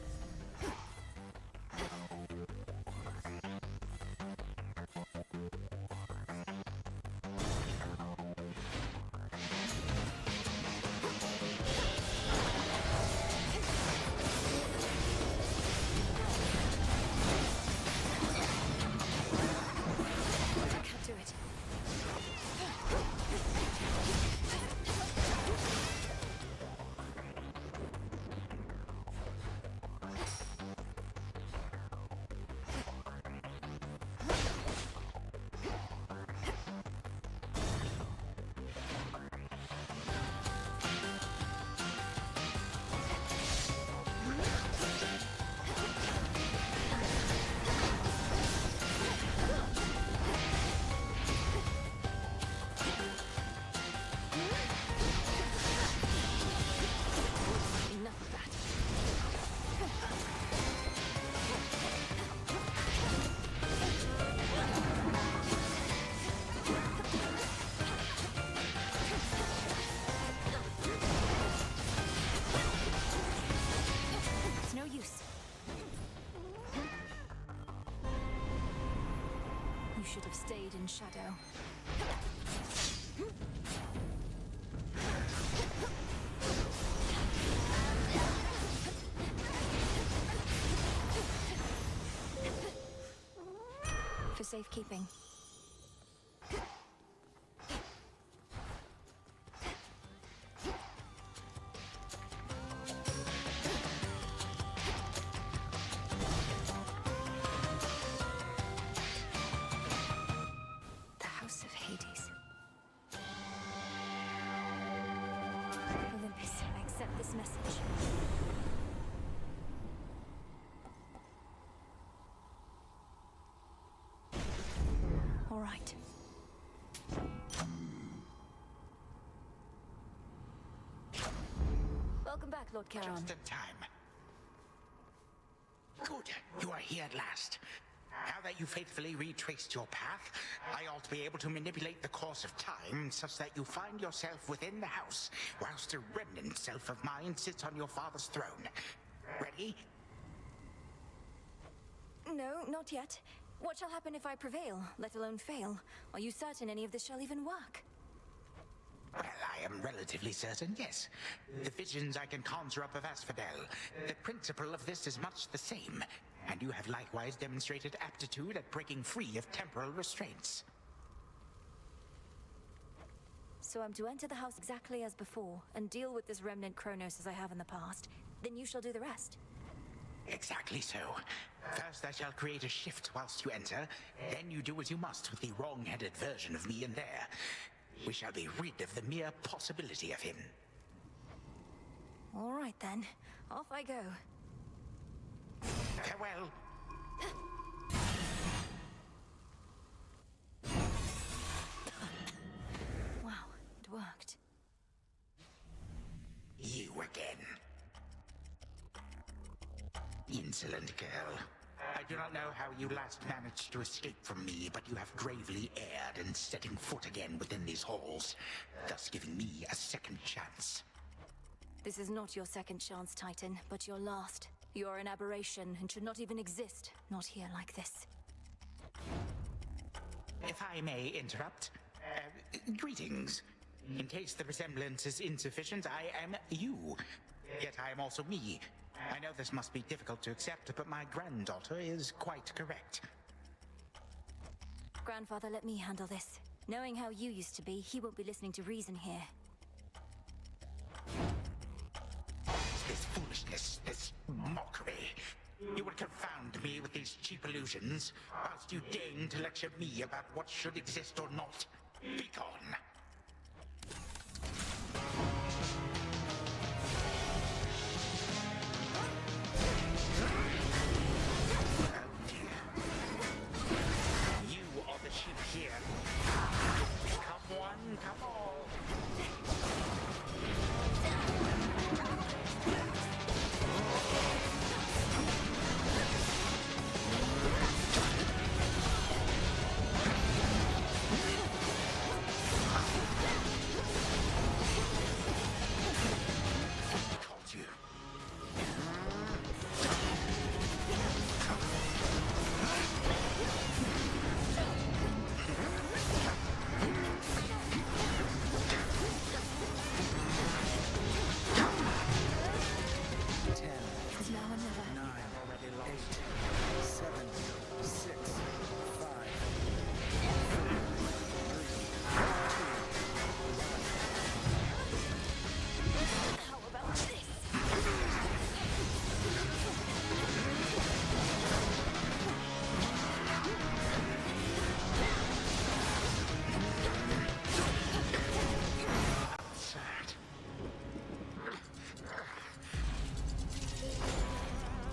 Can't do it. Enough of that. It's no use. You should have stayed in shadow. For safekeeping. The House of Hades. Olympus, I accept this message. All right. Welcome back, Lord Charon. Just in time. Good. You are here at last. Now that you faithfully retraced your path, I ought to be able to manipulate the course of time such that you find yourself within the house, whilst a remnant self of mine sits on your father's throne. Ready? No, not yet. What shall happen if I prevail, let alone fail? Are you certain any of this shall even work? Well, I am relatively certain, yes. The visions I can conjure up of Asphodel. The principle of this is much the same, and you have likewise demonstrated aptitude at breaking free of temporal restraints. So I'm to enter the house exactly as before, and deal with this remnant Kronos as I have in the past. Then you shall do the rest. Exactly so. First I shall create a shift whilst you enter, then you do as you must with the wrong-headed version of me in there. We shall be rid of the mere possibility of him. All right then, off I go. Farewell. Wow, it worked. You again. Insolent girl. I do not know how you last managed to escape from me, but you have gravely erred in setting foot again within these halls, thus giving me a second chance. This is not your second chance, Titan, but your last. You are an aberration and should not even exist, not here like this. If I may interrupt, greetings. In case the resemblance is insufficient, I am you. Yet I am also me. I know this must be difficult to accept, but my granddaughter is quite correct. Grandfather, let me handle this. Knowing how you used to be, he won't be listening to reason here. This foolishness, this mockery. You would confound me with these cheap illusions, whilst you deign to lecture me about what should exist or not. Be gone. Here. Come one, come all. Caught you.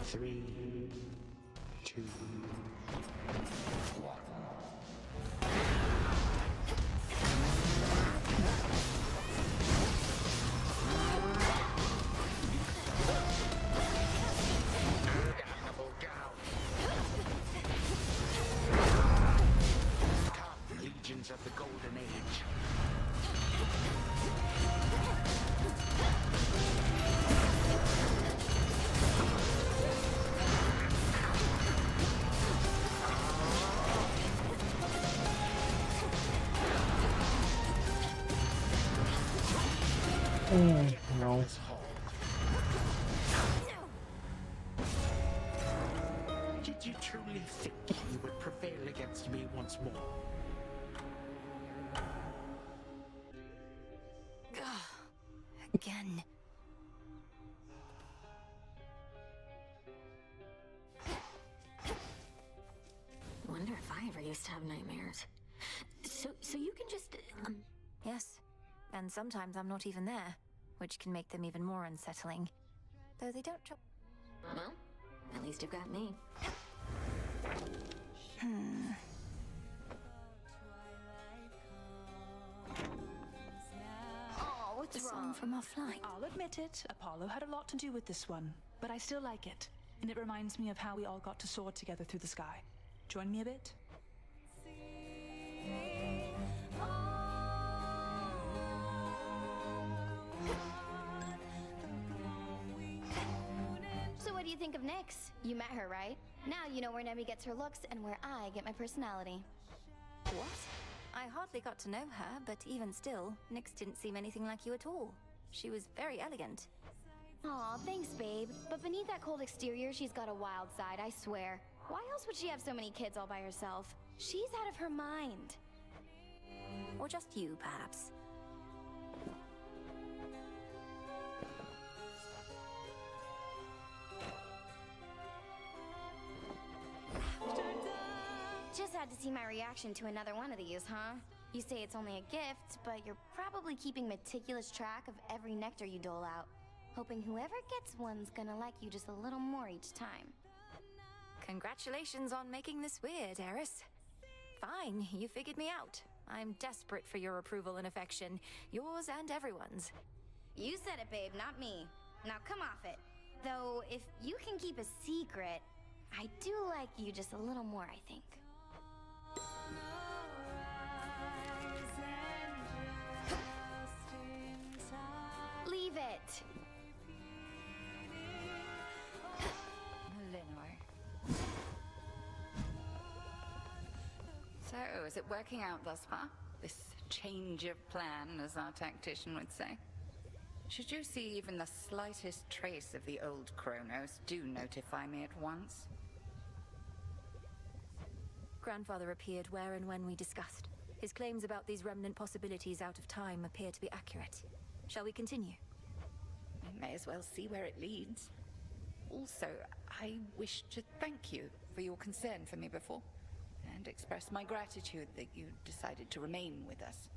Three, two, one. Damnable gal. Come, legions of the Golden Age. No. Did you truly think you would prevail against me once more? Again. Wonder if I ever used to have nightmares. So you can just, Yes. And sometimes I'm not even there, which can make them even more unsettling. Though they don't well, at least you've got me. Oh, what's The wrong? song from our flight. I'll admit it, Apollo had a lot to do with this one, but I still like it. and it reminds me of how we all got to soar together through the sky. Join me a bit? So what do you think of Nyx? You met her, right? Now you know where Nemi gets her looks and where I get my personality. What? I hardly got to know her, but even still, Nyx didn't seem anything like you at all. She was very elegant. Aw, thanks, babe. But beneath that cold exterior, she's got a wild side, I swear. Why else would she have so many kids all by herself? She's out of her mind. Or just you, perhaps. Just had to see my reaction to another one of these, huh? You say it's only a gift, but you're probably keeping meticulous track of every nectar you dole out, hoping whoever gets one's gonna like you just a little more each time. Congratulations on making this weird, Eris. Fine, you figured me out. I'm desperate for your approval and affection, yours and everyone's. You said it, babe, not me. Now come off it. Though, if you can keep a secret, I do like you just a little more, I think. Leave it! Linway. So, is it working out thus far? This change of plan, as our tactician would say? Should you see even the slightest trace of the old Kronos, do notify me at once. Grandfather appeared where and when we discussed. His claims about these remnant possibilities out of time appear to be accurate. Shall we continue? We may as well see where it leads. Also, I wish to thank you for your concern for me before, and express my gratitude that you decided to remain with us.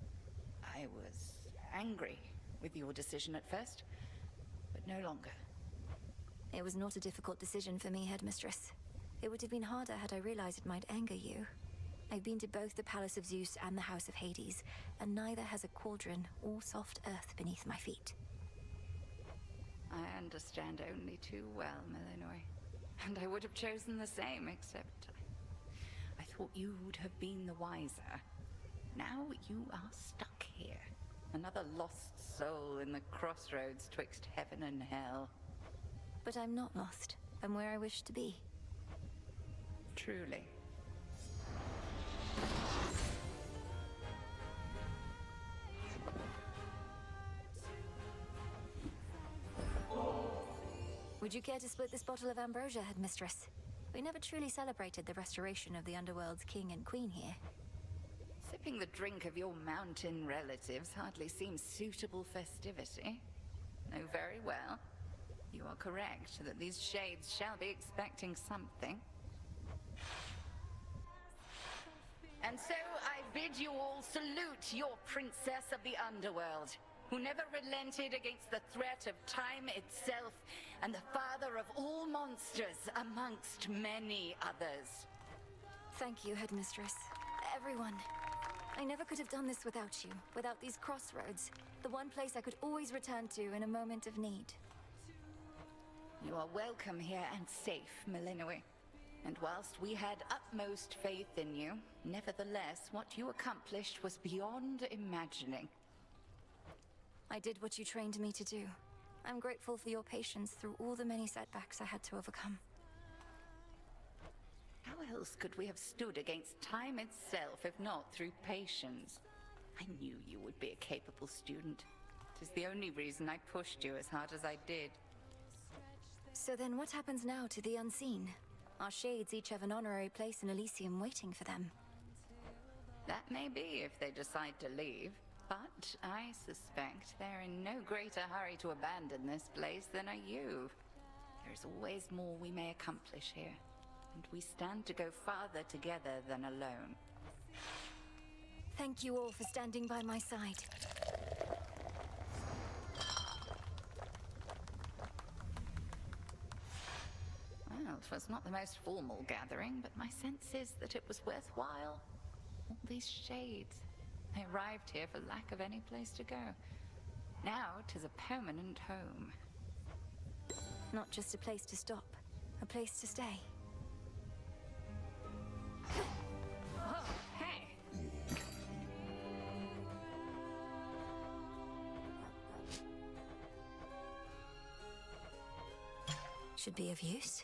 I was angry with your decision at first, but no longer. It was not a difficult decision for me, Headmistress. It would have been harder had I realized it might anger you. I've been to both the Palace of Zeus and the House of Hades, and neither has a cauldron or soft earth beneath my feet. I understand only too well, Melinoy. And I would have chosen the same, except I thought you would have been the wiser. Now you are stuck here. Another lost soul in the crossroads twixt heaven and hell. But I'm not lost. I'm where I wish to be. Truly. Would you care to split this bottle of ambrosia, Headmistress? We never truly celebrated the restoration of the Underworld's king and queen here. Sipping the drink of your mountain relatives hardly seems suitable festivity. Know very well. You are correct that these shades shall be expecting something. And so I bid you all salute your princess of the Underworld, who never relented against the threat of time itself, and the father of all monsters amongst many others. Thank you, Headmistress. Everyone. I never could have done this without you, without these crossroads, the one place I could always return to in a moment of need. You are welcome here and safe, Melinoe. And whilst we had utmost faith in you, nevertheless, what you accomplished was beyond imagining. I did what you trained me to do. I'm grateful for your patience through all the many setbacks I had to overcome. How else could we have stood against time itself if not through patience? I knew you would be a capable student. It is the only reason I pushed you as hard as I did. So then what happens now to the unseen? Our shades each have an honorary place in Elysium waiting for them. That may be if they decide to leave, but I suspect they're in no greater hurry to abandon this place than are you. There's always more we may accomplish here, and we stand to go farther together than alone. Thank you all for standing by my side. Well, it was not the most formal gathering, but my sense is that it was worthwhile. All these shades. They arrived here for lack of any place to go. Now 'tis a permanent home. Not just a place to stop. A place to stay. Oh, hey! Should be of use.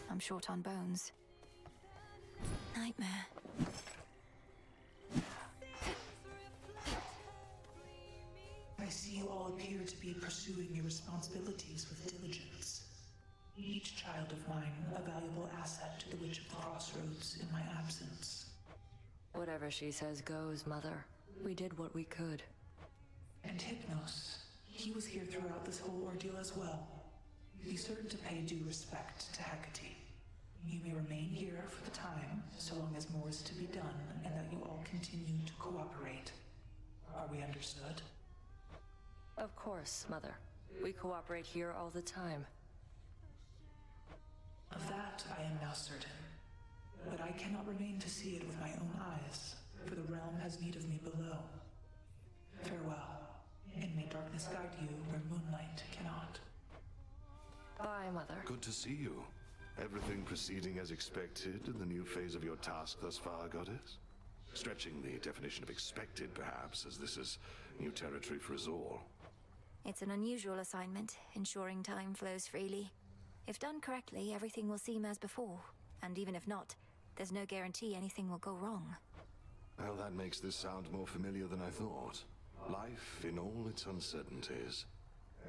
I'm short on bones. Nightmare. I see you all appear to be pursuing your responsibilities with diligence. Each child of mine a valuable asset to the Witch of the Crossroads in my absence. Whatever she says goes, Mother. We did what we could. And Hypnos, he was here throughout this whole ordeal as well. Be certain to pay due respect to Hecate. You may remain here for the time, so long as more is to be done, and that you all continue to cooperate. Are we understood? Of course, Mother. We cooperate here all the time. Of that I am now certain. But I cannot remain to see it with my own eyes, for the realm has need of me below. Farewell, and may darkness guide you where moonlight cannot. Bye, Mother. Good to see you. Everything proceeding as expected in the new phase of your task thus far, Goddess? Stretching the definition of expected, perhaps, as this is new territory for us all. It's an unusual assignment, ensuring time flows freely. If done correctly, everything will seem as before. And even if not, there's no guarantee anything will go wrong. Well, that makes this sound more familiar than I thought. Life in all its uncertainties.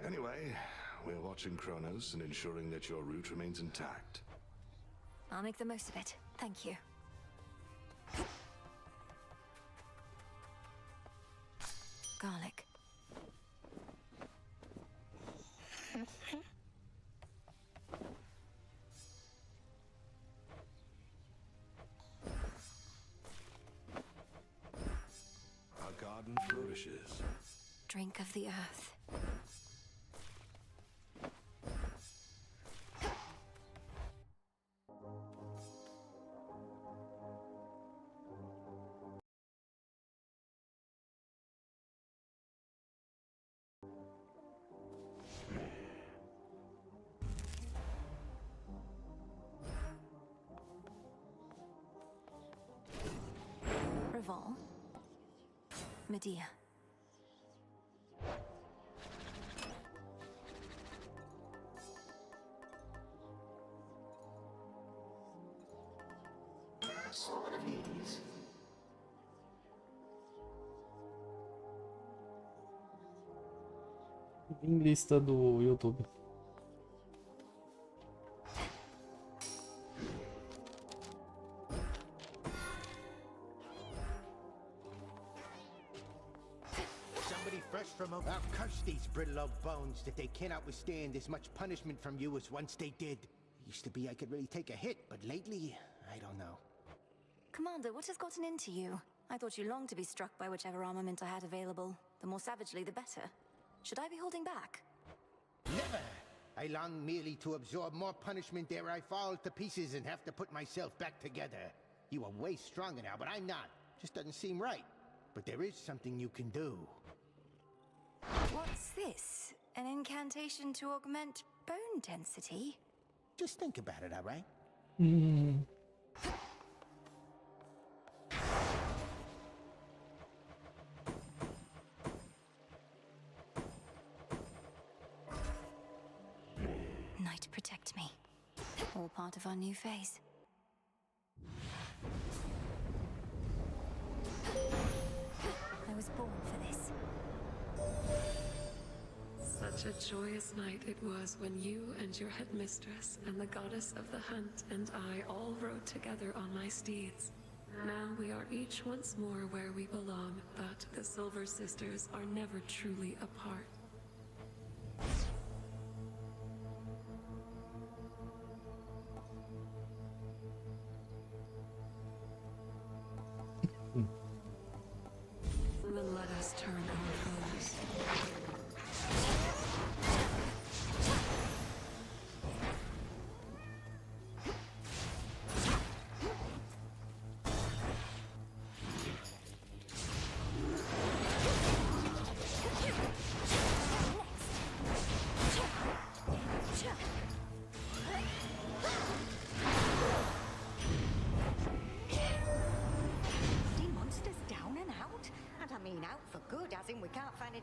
Anyway, we're watching Kronos and ensuring that your route remains intact. I'll make the most of it. Thank you. Garlic. Our garden flourishes. Drink of the earth. Revolve. Medea. Sword of Hades. Em lista do YouTube. Somebody fresh from over. I'll curse these brittle old bones that they cannot withstand as much punishment from you as once they did. Used to be I could really take a hit, but lately, I don't know. Commander, what has gotten into you? I thought you longed to be struck by whichever armament I had available. The more savagely, the better. Should I be holding back? Never! I long merely to absorb more punishment ere I fall to pieces and have to put myself back together. You are way stronger now, but I'm not. Just doesn't seem right. But there is something you can do. What's this? An incantation to augment bone density? Just think about it, all right? Night protect me. All part of our new phase. I was born for this. Such a joyous night it was when you and your headmistress and the goddess of the hunt and I all rode together on my steeds. Now we are each once more where we belong, but the Silver Sisters are never truly apart. Then let us turn our foes.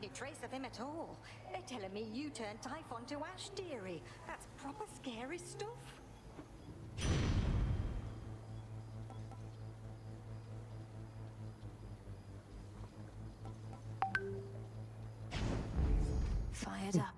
any trace of him at all. They're telling me you turned Typhon to ash, dearie. That's proper scary stuff. Fired up.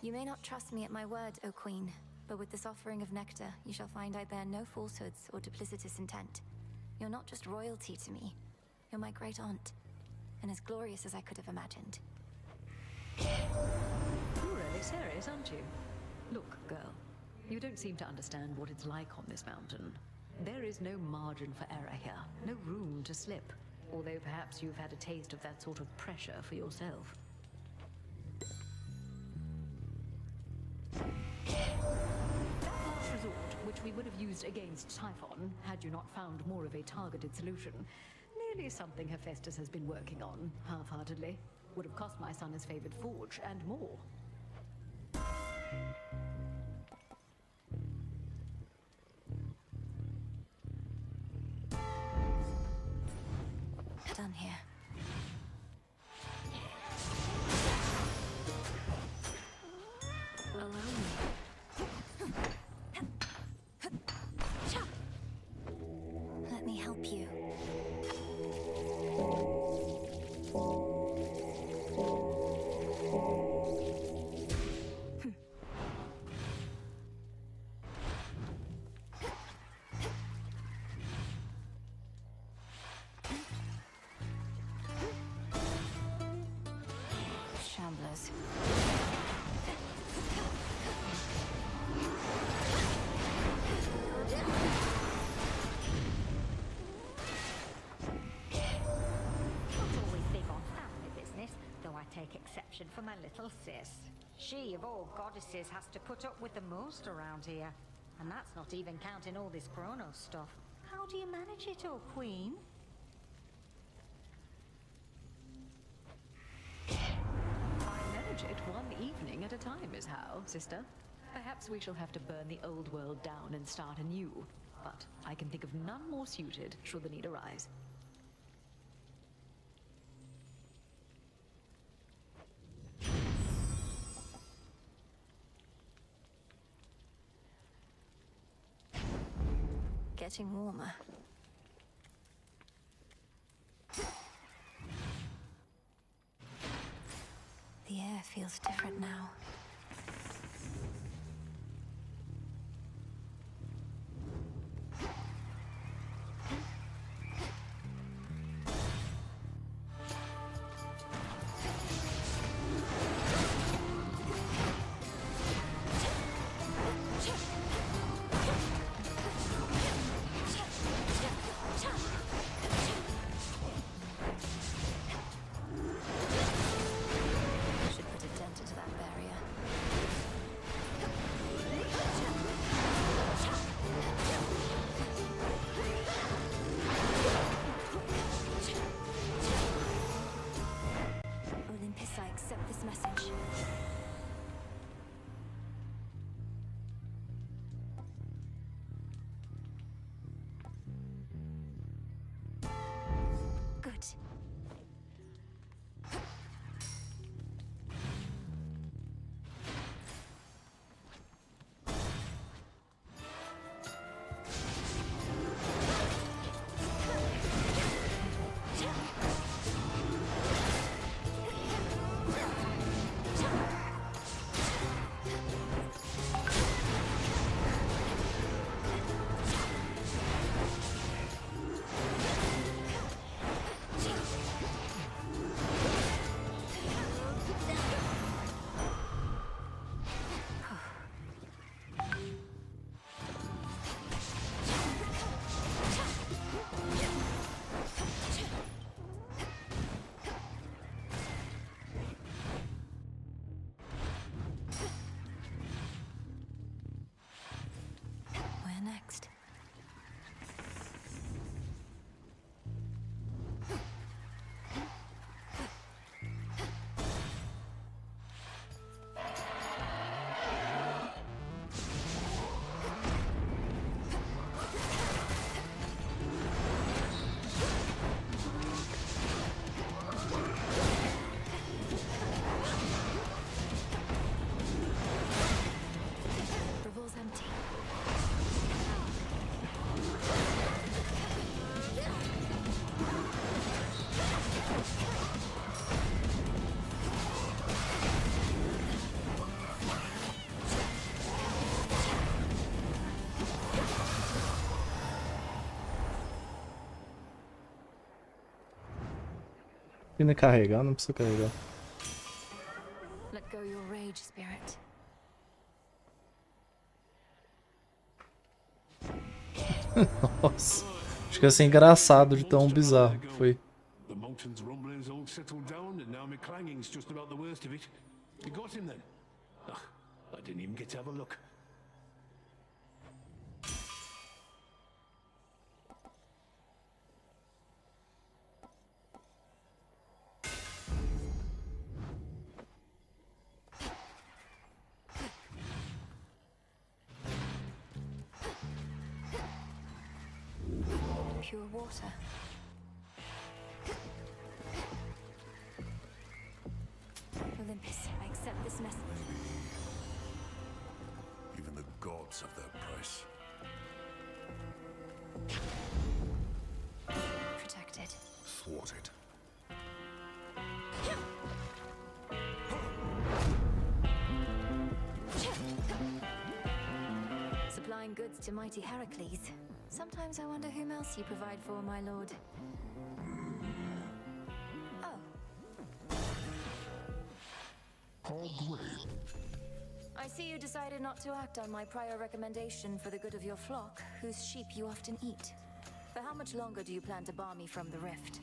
You may not trust me at my word, O Queen, but with this offering of nectar, you shall find I bear no falsehoods or duplicitous intent. You're not just royalty to me, you're my great aunt, and as glorious as I could have imagined. You're really serious, aren't you? Look, girl, you don't seem to understand what it's like on this mountain. There is no margin for error here, no room to slip, although perhaps you've had a taste of that sort of pressure for yourself. That last resort, which we would have used against Typhon, had you not found more of a targeted solution, nearly something Hephaestus has been working on, half-heartedly. Would have cost my son his favored forge, and more. Done here. Allow me. Let me help you. Shamblers. Always big on family business, though I take exception for my little sis. She, of all goddesses, has to put up with the most around here. And that's not even counting all this Chronos stuff. How do you manage it, oh Queen? I manage it one evening at a time is how, sister. Perhaps we shall have to burn the old world down and start anew. But I can think of none more suited should the need arise. Getting warmer. The air feels different now. Should put a dent into that barrier. Precisa carregar, não precisa carregar. Let go your rage, spirit. Nossa. Acho que ia ser engraçado de tão bizarro que foi. The mountain's rumbling's all settled down, and now my clanging's just about the worst of it. You got him then? Ugh, I didn't even get to have a look. Pure water. Olympus, I accept this message. Even the gods have their price. Protected. Thwarted. Supplying goods to mighty Heracles. Sometimes I wonder whom else you provide for, my lord. I see you decided not to act on my prior recommendation for the good of your flock, whose sheep you often eat. For how much longer do you plan to bar me from the rift?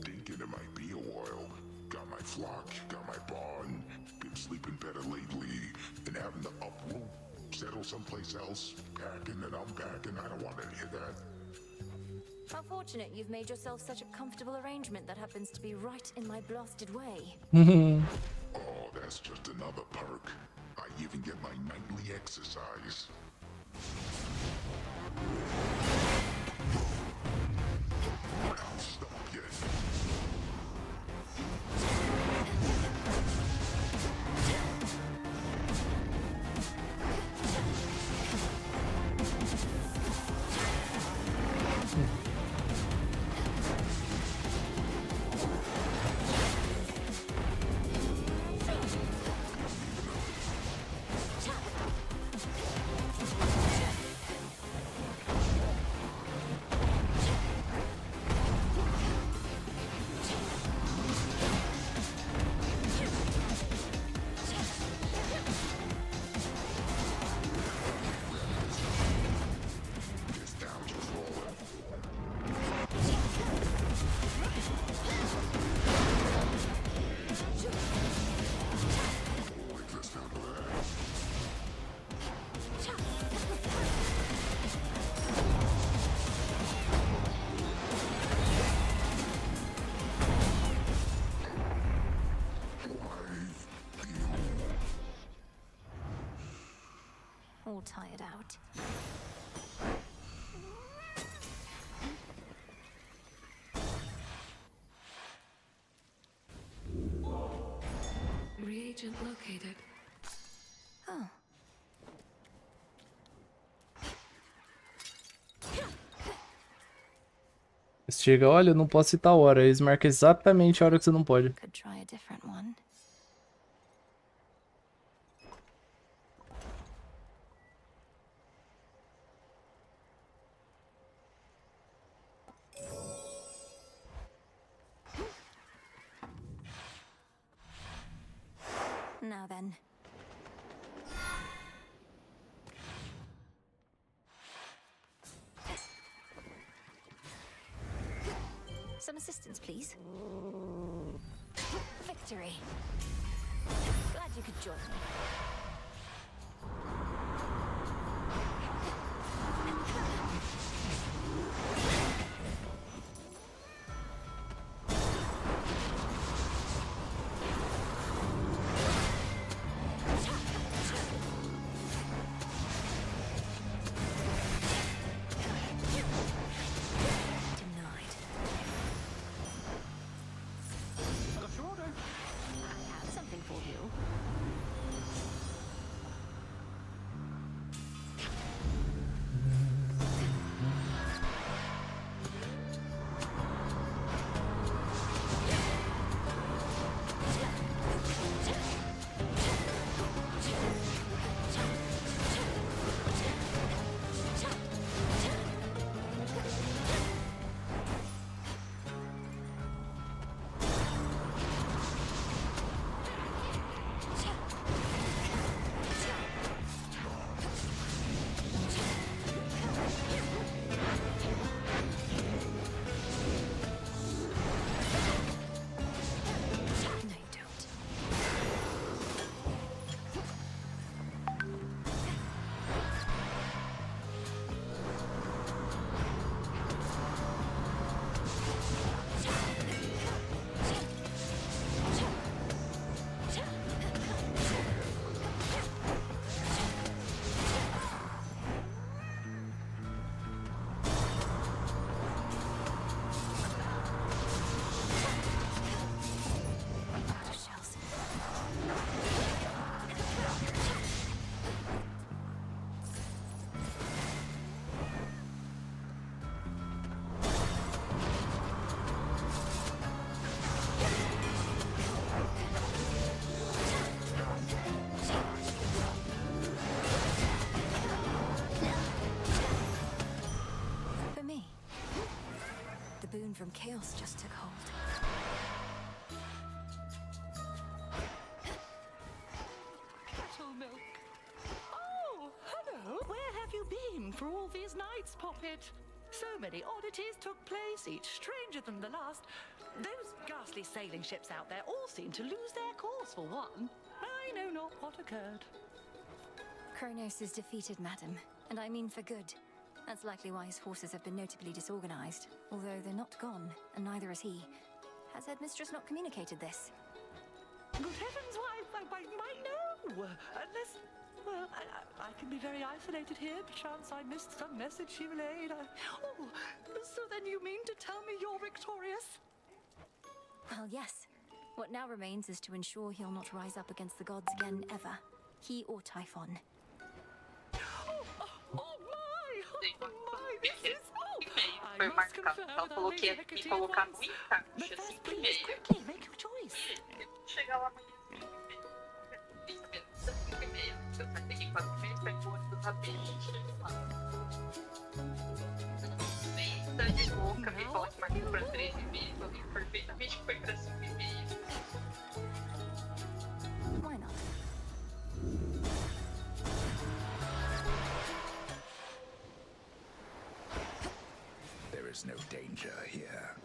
Thinking it might be a while. Got my flock, got my barn, been sleeping better lately, and having to uproot, settle someplace else, packing and unpacking, I don't want any of that. How fortunate you've made yourself such a comfortable arrangement that happens to be right in my blasted way. Oh, that's just another perk. I even get my nightly exercise. I'll stop yet. All tired out. Reagent located. Oh. Chega, olha, eu não posso citar a hora. Eles marcam exatamente a hora que você não pode. Could try a different one. Now then. Some assistance, please. Victory. Glad you could join me. from chaos just took hold. Cattle milk. Oh, hello. Where have you been for all these nights, Poppet? So many oddities took place, each stranger than the last. Those ghastly sailing ships out there all seem to lose their course for one. I know not what occurred. Kronos is defeated, madam, and I mean for good. That's likely why his forces have been notably disorganized, although they're not gone, and neither is he. Has Headmistress not communicated this? Good heavens, why no! Unless, well, I can be very isolated here. Perchance I missed some message she relayed. Oh, so then you mean to tell me you're victorious? Well, yes. What now remains is to ensure he'll not rise up against the gods again, ever. He or Typhon. I must confer with our Lady Hecate at once. But first, please, quickly, make your choice. Why not? There is no danger here.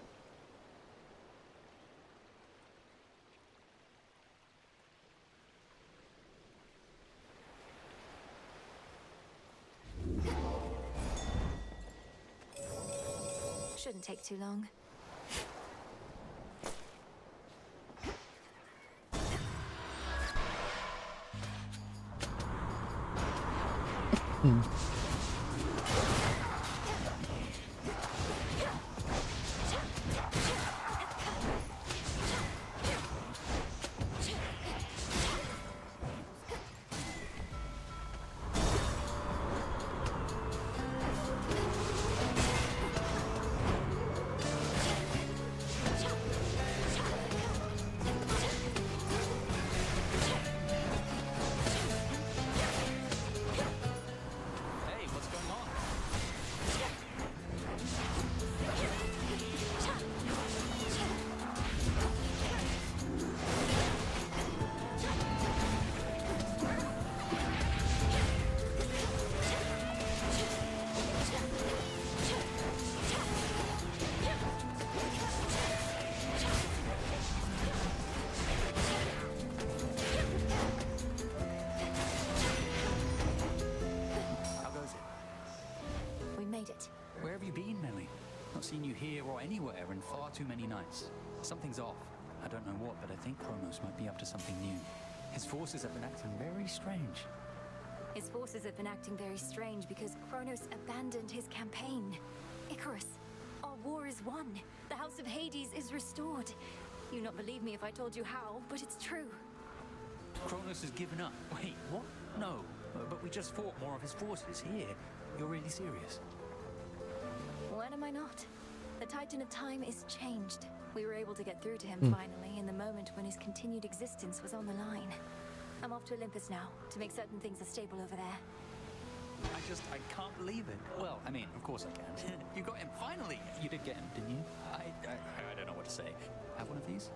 Shouldn't take too long. Hey, what's going on? How goes it? We made it. Where have you been, Melly? Not seen you here or anywhere in far too many nights. Something's off. I don't know what, but I think Kronos might be up to something new. His forces have been acting very strange. His forces have been acting very strange because Kronos abandoned his campaign. Icarus, our war is won. The House of Hades is restored. You'd not believe me if I told you how, but it's true. Kronos has given up. Wait, what? No, but we just fought more of his forces here. You're really serious? When am I not? The Titan of Time is changed. We were able to get through to him finally in the moment when his continued existence was on the line. I'm off to Olympus now, to make certain things are stable over there. I can't believe it. Well, I mean, of course I can. You got him, finally! You did get him, didn't you? I don't know what to say. Have one of these?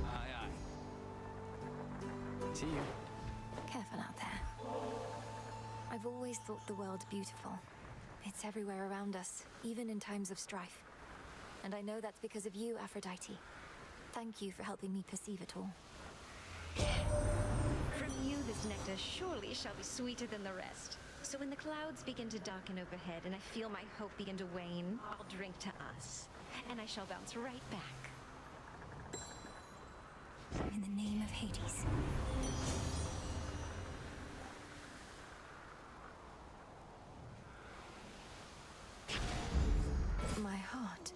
Aye. See you. Careful out there. I've always thought the world beautiful. It's everywhere around us, even in times of strife. And I know that's because of you, Aphrodite. Thank you for helping me perceive it all. From you, this nectar surely shall be sweeter than the rest. So when the clouds begin to darken overhead and I feel my hope begin to wane, I'll drink to us. And I shall bounce right back. In the name of Hades. My heart.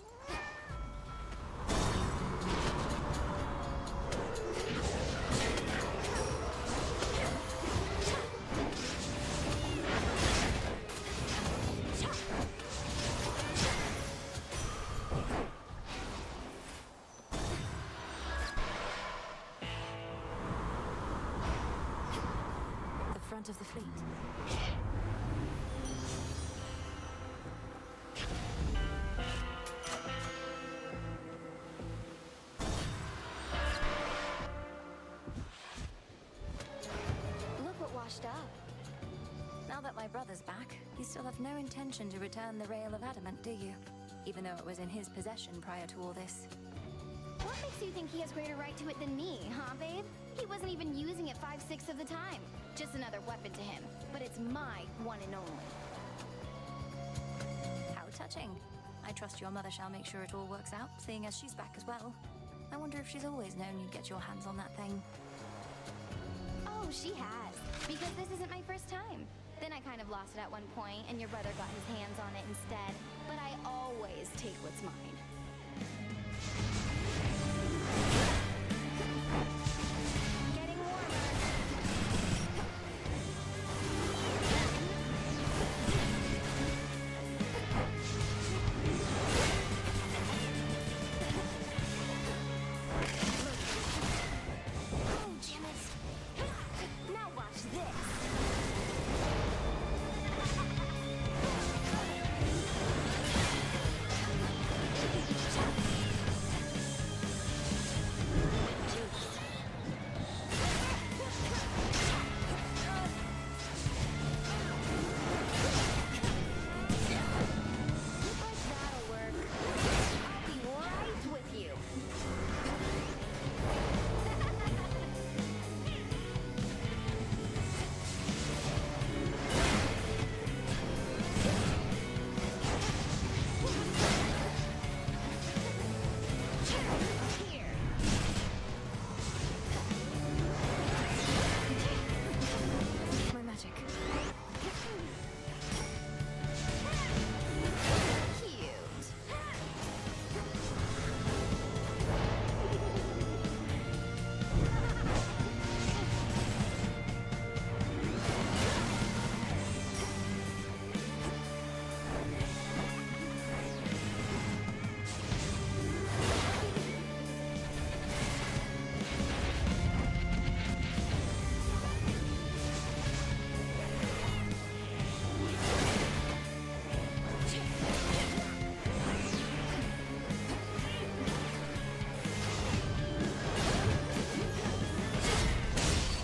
front of the fleet. Look what washed up. Now that my brother's back, you still have no intention to return the Rail of Adamant, do you? Even though it was in his possession prior to all this. What makes you think he has greater right to it than me, huh, babe? He wasn't even using it 5/6 of the time. Just another weapon to him. But it's my one and only. How touching. I trust your mother shall make sure it all works out, seeing as she's back as well. I wonder if she's always known you'd get your hands on that thing. Oh, she has. Because this isn't my first time. Then I kind of lost it at one point, and your brother got his hands on it instead. But I always take what's mine. Getting warmer. Oh, damn it. Now watch this. That'll work. I'll be right with you. Here. My magic. Cute.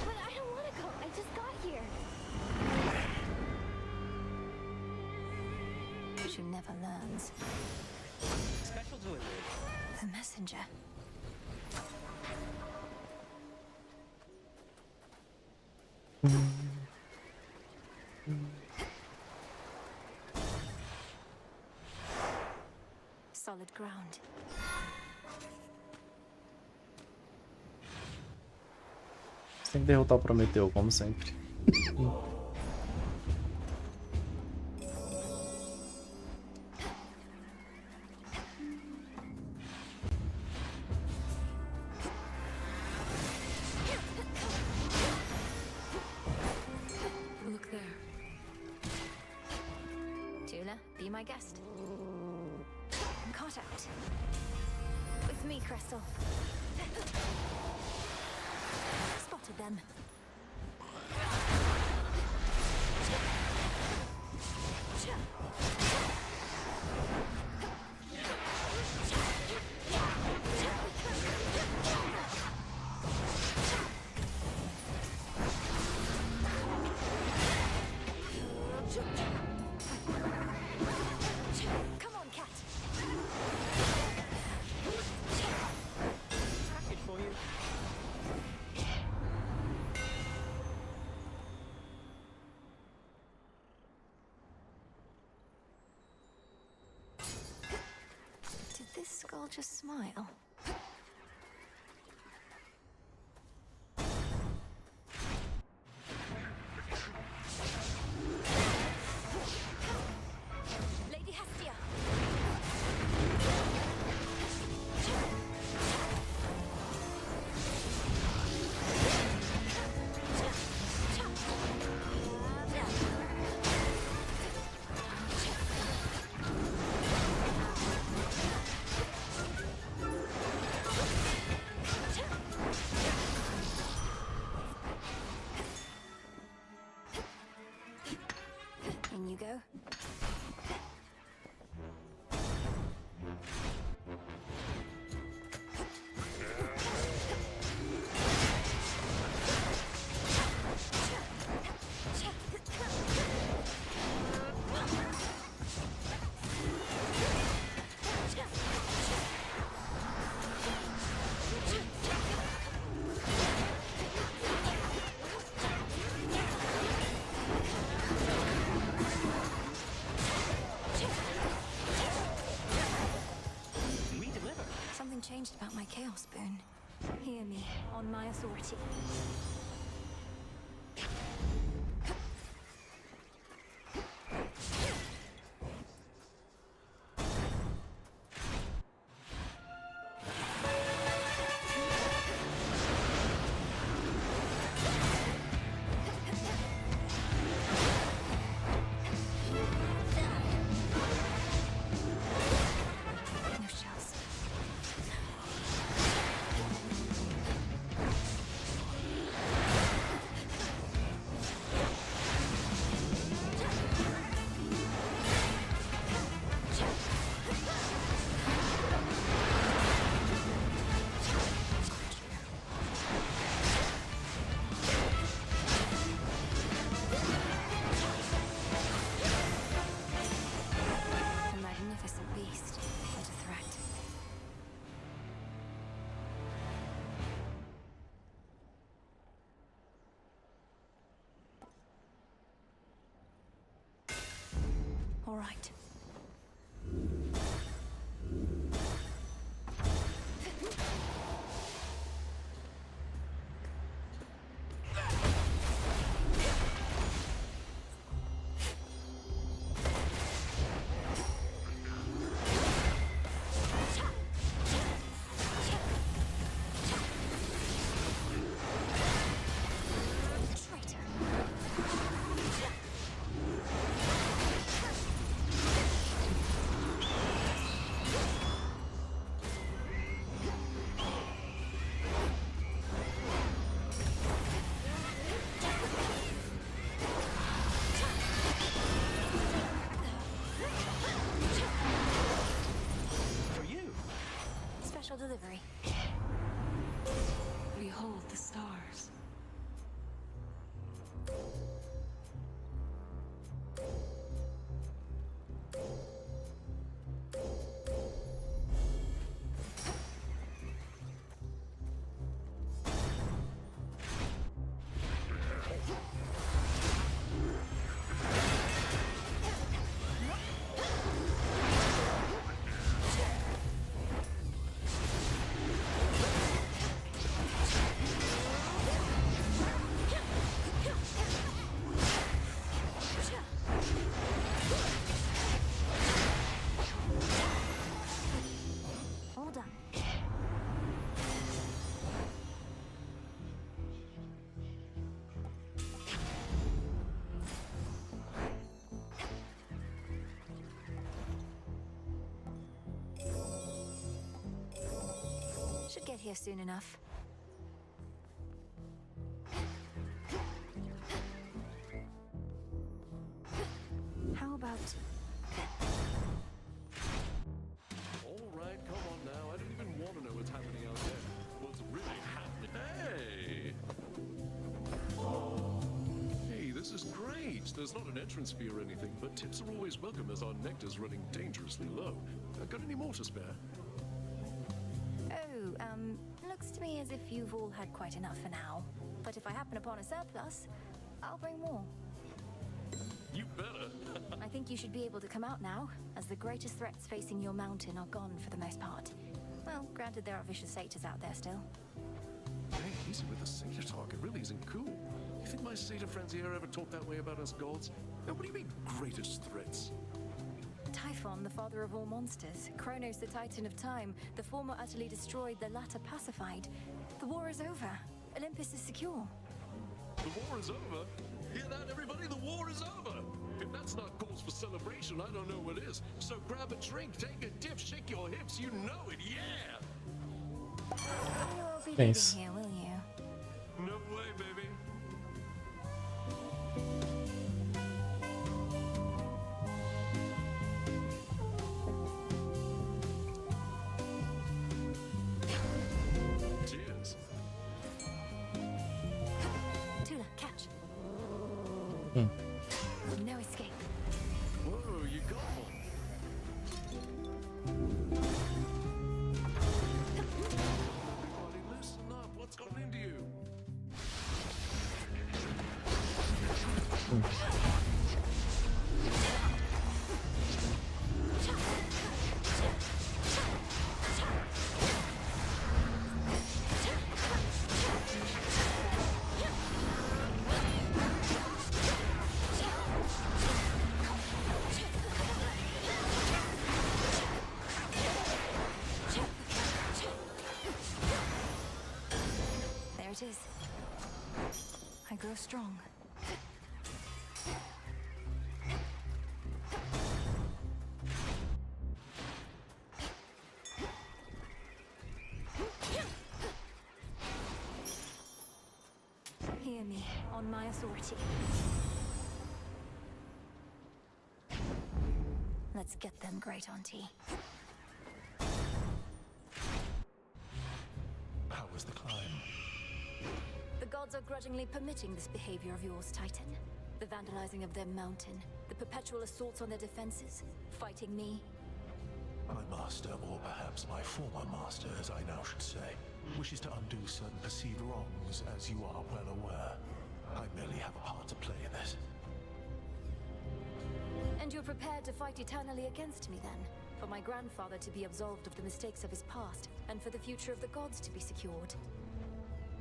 But I don't want to go. I just got here. She never learns. Special delivery. The messenger. Solid ground. Você tem que derrotar o Prometeu, como sempre. Look there. Tula, be my guest. Caught out. With me, Crystal. Spotted them. Come on, cat. Package for you. Did this skull just smile? Lady Hestia. changed about my Chaos Boon. Hear me, on my authority. No shells. A magnificent beast, but a threat. All right. For you. Special delivery. Behold the stars. All done. Should get here soon enough. How about... All right, come on now. I don't even want to know what's happening out there. What's really happening? Hey! Hey, this is great. There's not an entrance fee or anything, but tips are always welcome as our nectar's running dangerously low. Got any more to spare? Oh, looks to me as if you've all had quite enough for now. But if I happen upon a surplus, I'll bring more. You better. I think you should be able to come out now, as the greatest threats facing your mountain are gone for the most part. Well, granted there are vicious satyrs out there still. Hey, easy with the satyr talk. It really isn't cool. You think my satyr friends here ever talk that way about us gods? Now, what do you mean, greatest threats? Typhon, the father of all monsters, Kronos, the titan of time, the former utterly destroyed, the latter pacified. The war is over. Olympus is secure. The war is over? Hear that, everybody? The war is over! If that's not cause for celebration, I don't know what is. So grab a drink, take a dip, shake your hips, you know it, yeah! You won't be Nice. leaving here, will you? No way, baby. Cheers. Tula, catch. Hmm. No escape. Whoa, you got one. Everybody listen up, what's gotten into you? grow strong. Hear me, on my authority. Let's get them, Great Auntie. How was the climb? The gods are grudgingly permitting this behavior of yours, Titan. The vandalizing of their mountain, the perpetual assaults on their defenses, fighting me. My master, or perhaps my former master, as I now should say, wishes to undo certain perceived wrongs, as you are well aware. I merely have a part to play in this. And you're prepared to fight eternally against me, then? For my grandfather to be absolved of the mistakes of his past, and for the future of the gods to be secured?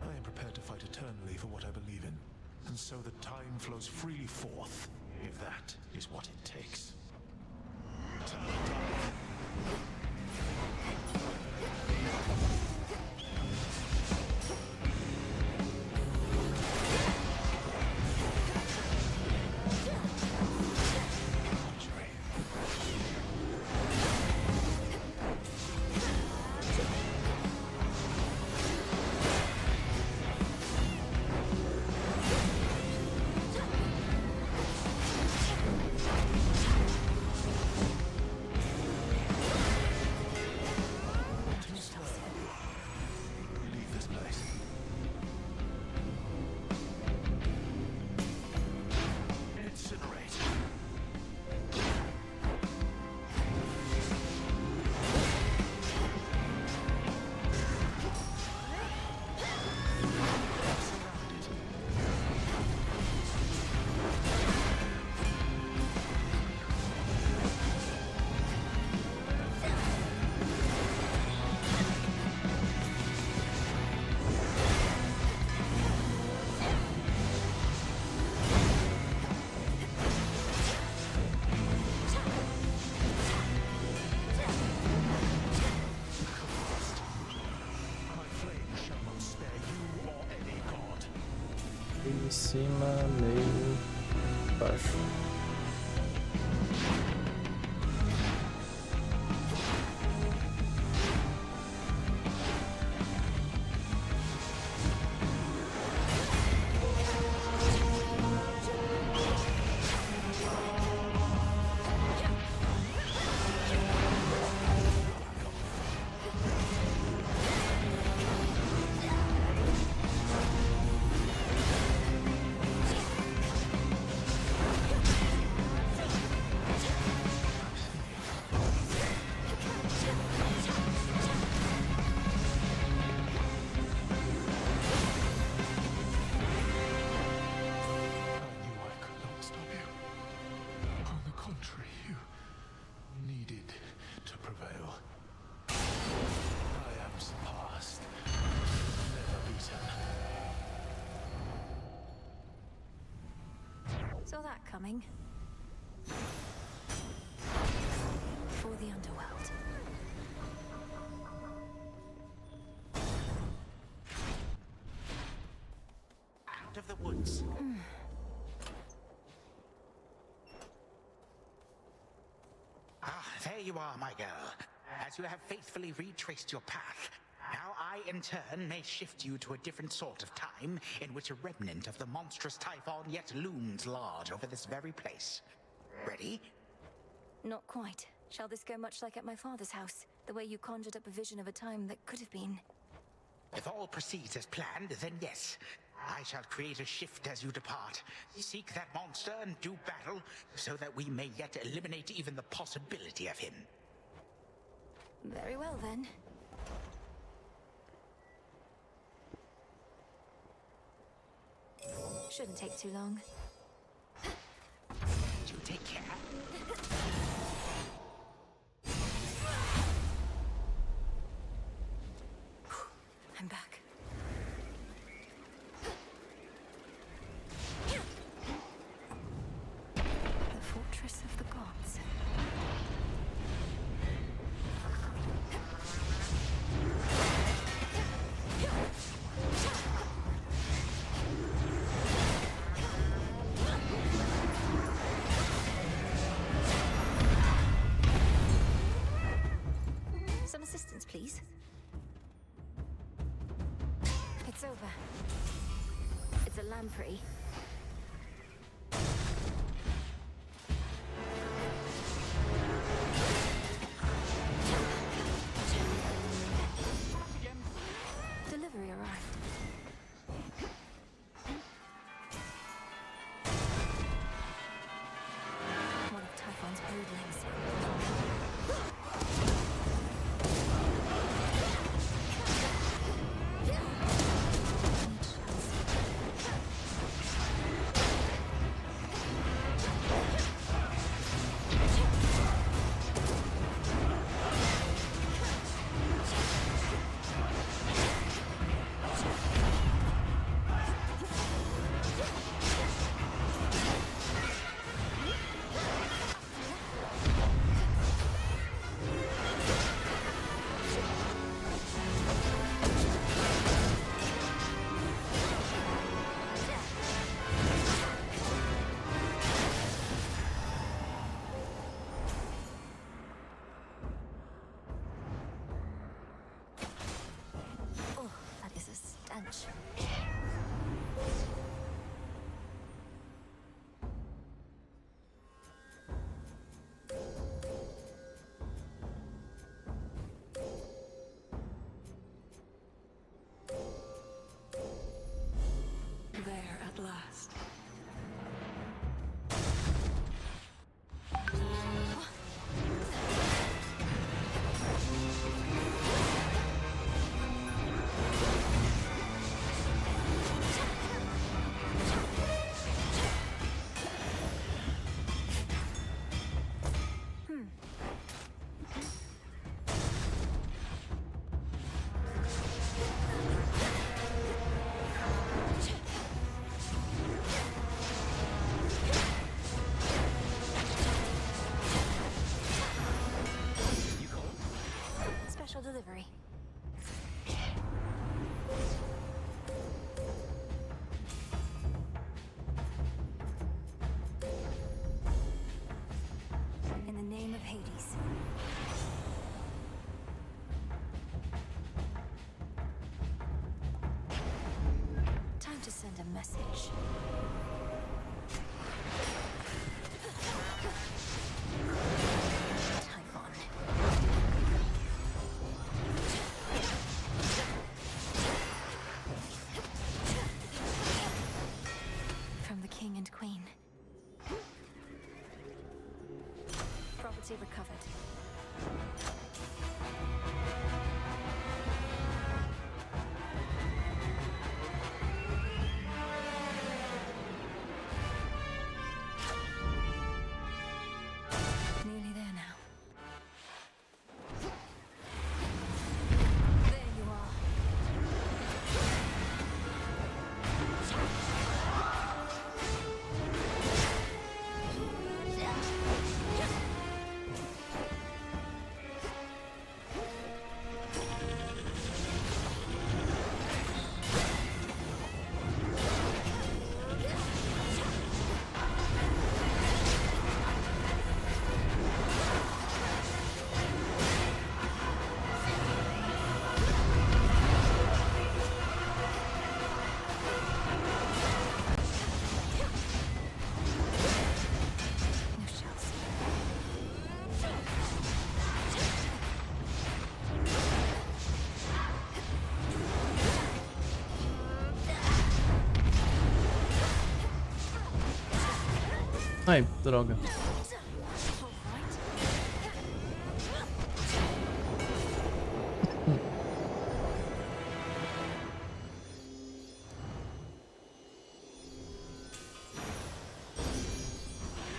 I am prepared to fight eternally for what I believe in, and so that time flows freely forth, if that is what it takes. Em cima, meio, baixo. Saw that coming. For the underworld. Out of the woods. Ah, there you are, my girl. As you have faithfully retraced your path, now I, in turn, may shift you to a different sort of time in which a remnant of the monstrous Typhon yet looms large over this very place. Ready? Not quite. Shall this go much like at my father's house? The way you conjured up a vision of a time that could have been? If all proceeds as planned, then yes. I shall create a shift as you depart. Seek that monster and do battle, so that we may yet eliminate even the possibility of him. Very well, then. Shouldn't take too long. You take care. I'm back. The fortress of the gods. assistance, please? It's over. It's a lamprey. Delivery arrived. One of Typhon's broodlings. There at last. Special delivery. In the name of Hades. Time to send a message. Typhon. From the king and queen. Property recovered. Nearly there now. There you are. No shells. Ai, droga.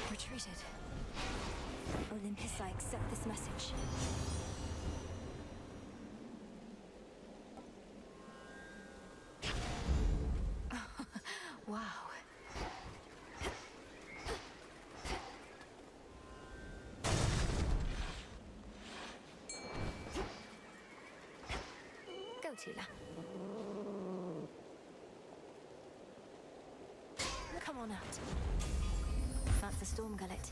Retreated. Olympus, I accept this message. Wow. Go, Tula. Come on out. That's the storm gullet.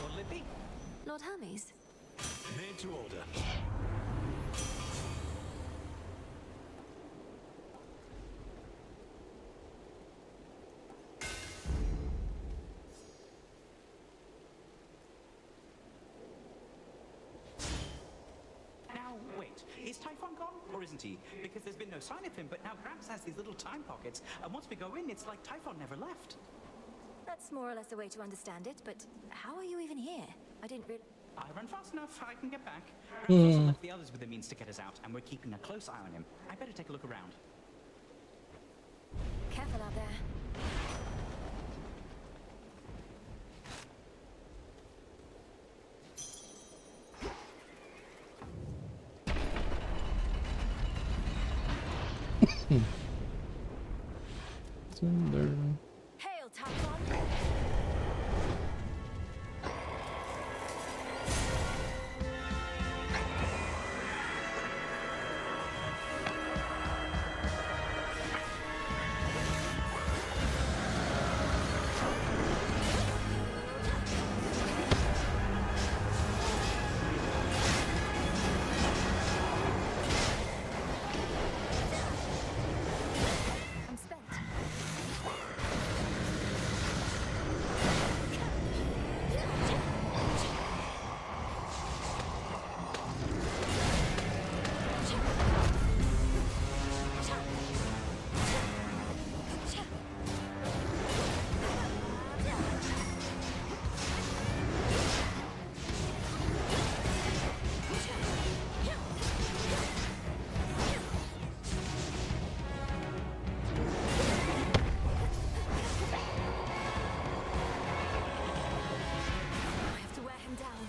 Lord Lippy? Lord Hermes. Made to order. Now, wait, is Typhon gone, or isn't he? Because there's been no sign of him, but now Gramps has these little time pockets, and once we go in, it's like Typhon never left. That's more or less a way to understand it, but how are you even here? I didn't really... I run fast enough, I can get back. Gramps also left the others with the means to get us out, and we're keeping a close eye on him. I better take a look around. Careful out there. Hail, Typhon! I'm spent. I have to wear him down.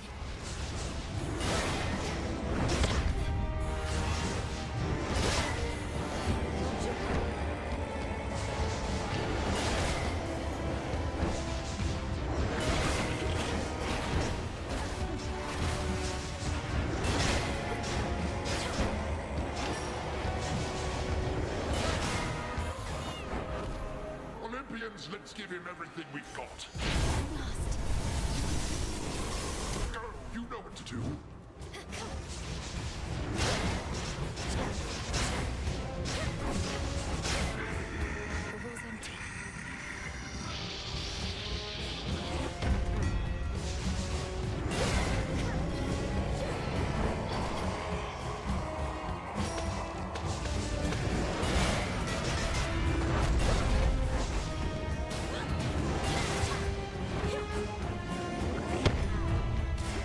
Olympians, let's give him everything we've got. Go, you know what to do. The room's empty.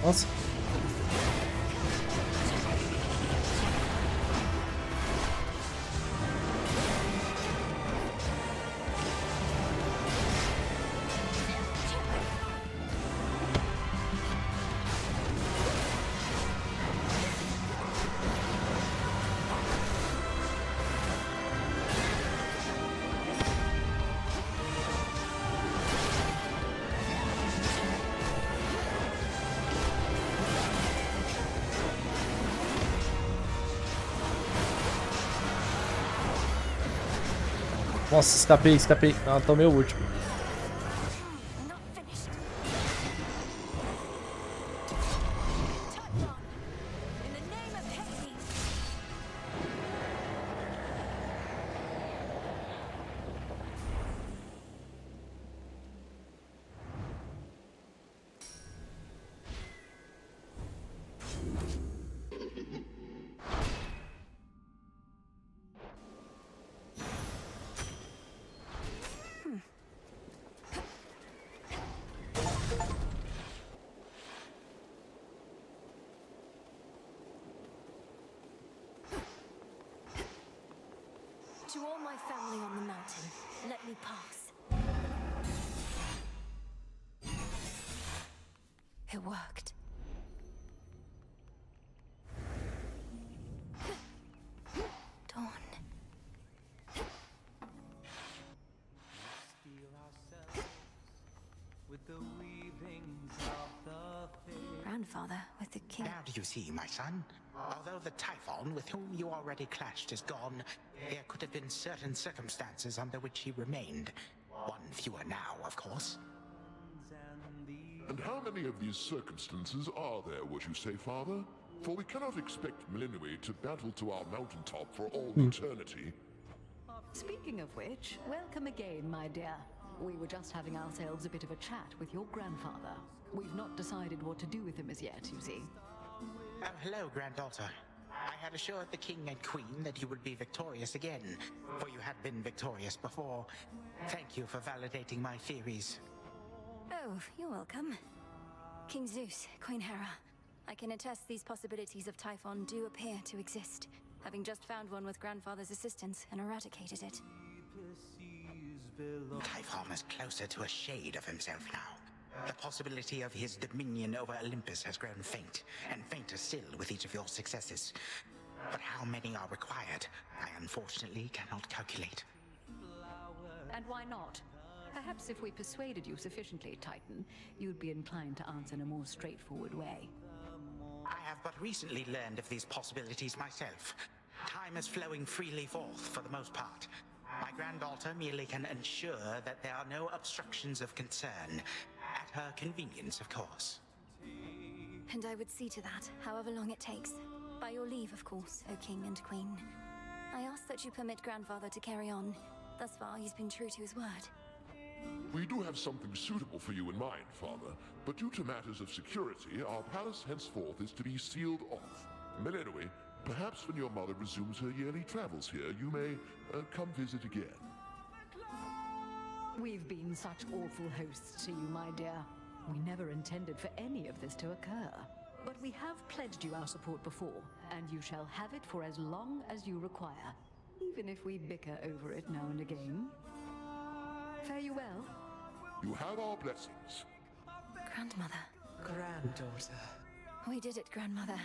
Nossa. Nossa, escapei. Ah, tomei o último. To all my family on the mountain, let me pass. It worked. Dawn. Grandfather with the king. Now do you see, my son? Although the Typhon with whom you already clashed is gone, there could have been certain circumstances under which he remained. One fewer now, of course. And how many of these circumstances are there, would you say, Father? For we cannot expect Melinui to battle to our mountaintop for all eternity. Speaking of which, welcome again, my dear. We were just having ourselves a bit of a chat with your grandfather. We've not decided what to do with him as yet, you see. Oh, hello, granddaughter. I had assured the king and queen that you would be victorious again, for you had been victorious before. Thank you for validating my theories. Oh, you're welcome. King Zeus, Queen Hera. I can attest these possibilities of Typhon do appear to exist, having just found one with Grandfather's assistance and eradicated it. Typhon is closer to a shade of himself now. The possibility of his dominion over Olympus has grown faint, and fainter still with each of your successes. But how many are required, I unfortunately cannot calculate. And why not? Perhaps if we persuaded you sufficiently, Titan, you'd be inclined to answer in a more straightforward way. I have but recently learned of these possibilities myself. Time is flowing freely forth for the most part. My granddaughter merely can ensure that there are no obstructions of concern. At her convenience, of course. And I would see to that, however long it takes. By your leave, of course, O King and Queen. I ask that you permit Grandfather to carry on. Thus far, he's been true to his word. We do have something suitable for you in mind, Father, but due to matters of security, our palace henceforth is to be sealed off. Melinui, perhaps when your mother resumes her yearly travels here, you may come visit again. We've been such awful hosts to you, my dear. We never intended for any of this to occur. But we have pledged you our support before, and you shall have it for as long as you require, even if we bicker over it now and again. Fare you well. You have our blessings. Grandmother. Granddaughter. We did it, Grandmother.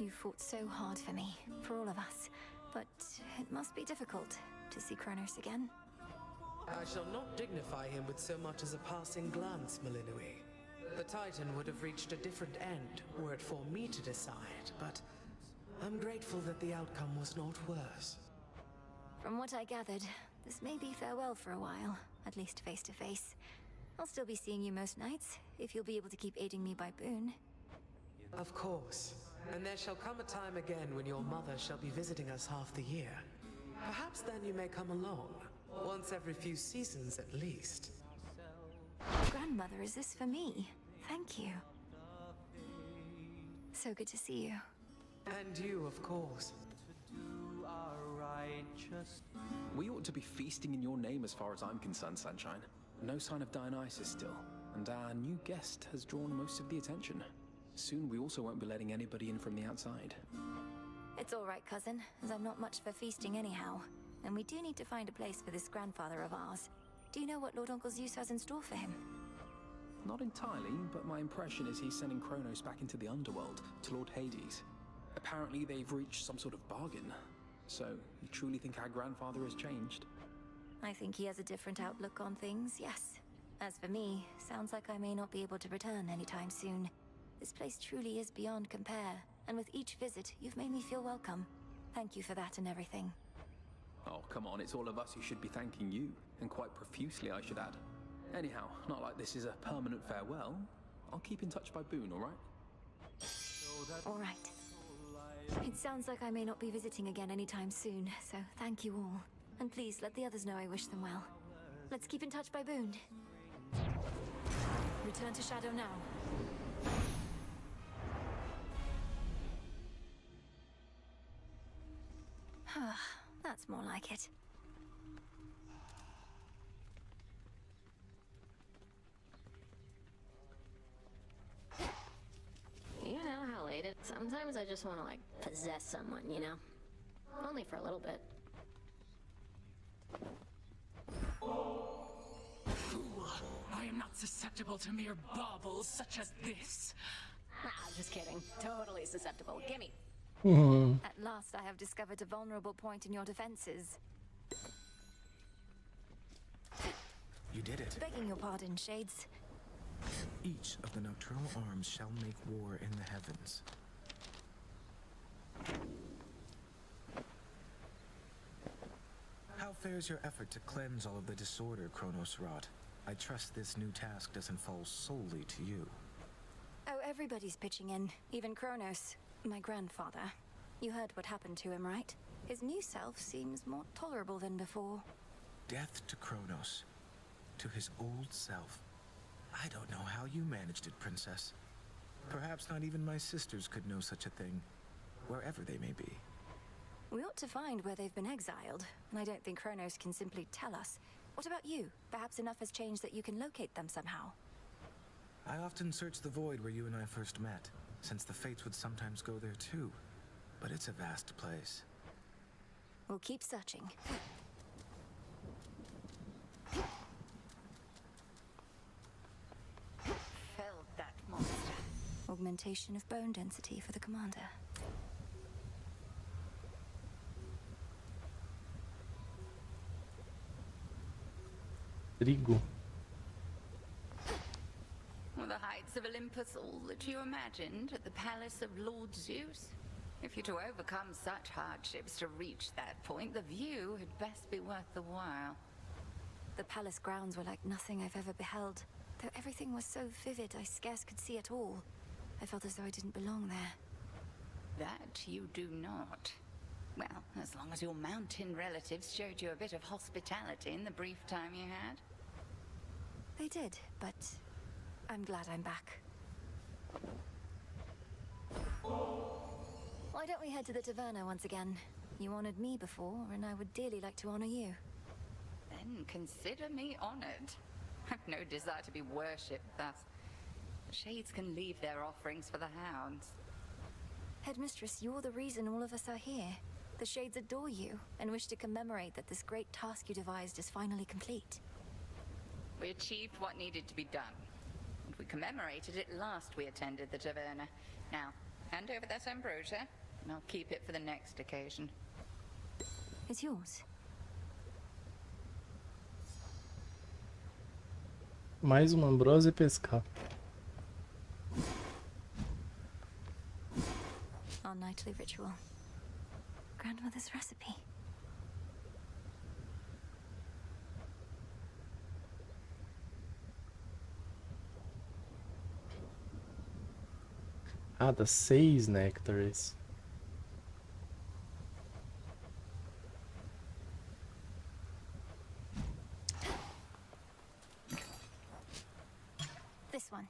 You fought so hard for me, for all of us. But it must be difficult to see Kronos again. I shall not dignify him with so much as a passing glance, Melinui. The Titan would have reached a different end were it for me to decide, but I'm grateful that the outcome was not worse. From what I gathered, this may be farewell for a while, at least face to face. I'll still be seeing you most nights, if you'll be able to keep aiding me by boon. Of course. And there shall come a time again when your mother shall be visiting us half the year. Perhaps then you may come along. Once every few seasons at least. Grandmother, is this for me? Thank you. So good to see you. And you, of course. We ought to be feasting in your name as far as I'm concerned, Sunshine. No sign of Dionysus still, and our new guest has drawn most of the attention. Soon we also won't be letting anybody in from the outside. It's all right, cousin, as I'm not much for feasting anyhow. And we do need to find a place for this grandfather of ours. Do you know what Lord Uncle Zeus has in store for him? Not entirely, but my impression is he's sending Kronos back into the underworld, to Lord Hades. Apparently they've reached some sort of bargain. So, you truly think our grandfather has changed? I think he has a different outlook on things, yes. As for me, sounds like I may not be able to return anytime soon. This place truly is beyond compare, and with each visit, you've made me feel welcome. Thank you for that and everything. Oh, come on, it's all of us who should be thanking you, and quite profusely, I should add. Anyhow, not like this is a permanent farewell. I'll keep in touch by boon, alright? Alright. It sounds like I may not be visiting again anytime soon, so thank you all. And please let the others know I wish them well. Let's keep in touch by boon. Return to Shadow now. That's more like it. You know how late it is. Sometimes I just want to, like, possess someone, you know? Only for a little bit. Fool! I am not susceptible to mere baubles such as this. Ah, just kidding. Totally susceptible. Gimme. At last I have discovered a vulnerable point in your defenses. You did it. Begging your pardon, Shades. Each of the nocturnal arms shall make war in the heavens. How fares your effort to cleanse all of the disorder Kronos wrought? I trust this new task doesn't fall solely to you. Oh, everybody's pitching in, even Kronos, my grandfather. You heard what happened to him, right? His new self seems more tolerable than before. Death to Kronos. To his old self. I don't know how you managed it, Princess. Perhaps not even my sisters could know such a thing, wherever they may be. We ought to find where they've been exiled, and I don't think Kronos can simply tell us. What about you? Perhaps enough has changed that you can locate them somehow. I often search the void where you and I first met, since the Fates would sometimes go there too. But it's a vast place. We'll keep searching. Felled that monster. Augmentation of bone density for the commander. Trigo. Were the heights of Olympus all that you imagined at the palace of Lord Zeus? If you're to overcome such hardships to reach that point, the view had best be worth the while. The palace grounds were like nothing I've ever beheld. Though everything was so vivid, I scarce could see it all. I felt as though I didn't belong there. That you do not. Well, as long as your mountain relatives showed you a bit of hospitality in the brief time you had. They did, but I'm glad I'm back. Why don't we head to the taverna once again? You honored me before, and I would dearly like to honor you. Then consider me honored. I've no desire to be worshipped thus. The Shades can leave their offerings for the hounds. Headmistress, you're the reason all of us are here. The Shades adore you, and wish to commemorate that this great task you devised is finally complete. We achieved what needed to be done. And we commemorated it last we attended the taverna. Now, hand over that ambrosia, and I'll keep it for the next occasion. It's yours. Mais uma ambrosia e pescar. Our nightly ritual. Grandmother's recipe. Ah, dá 6 néctares. This one.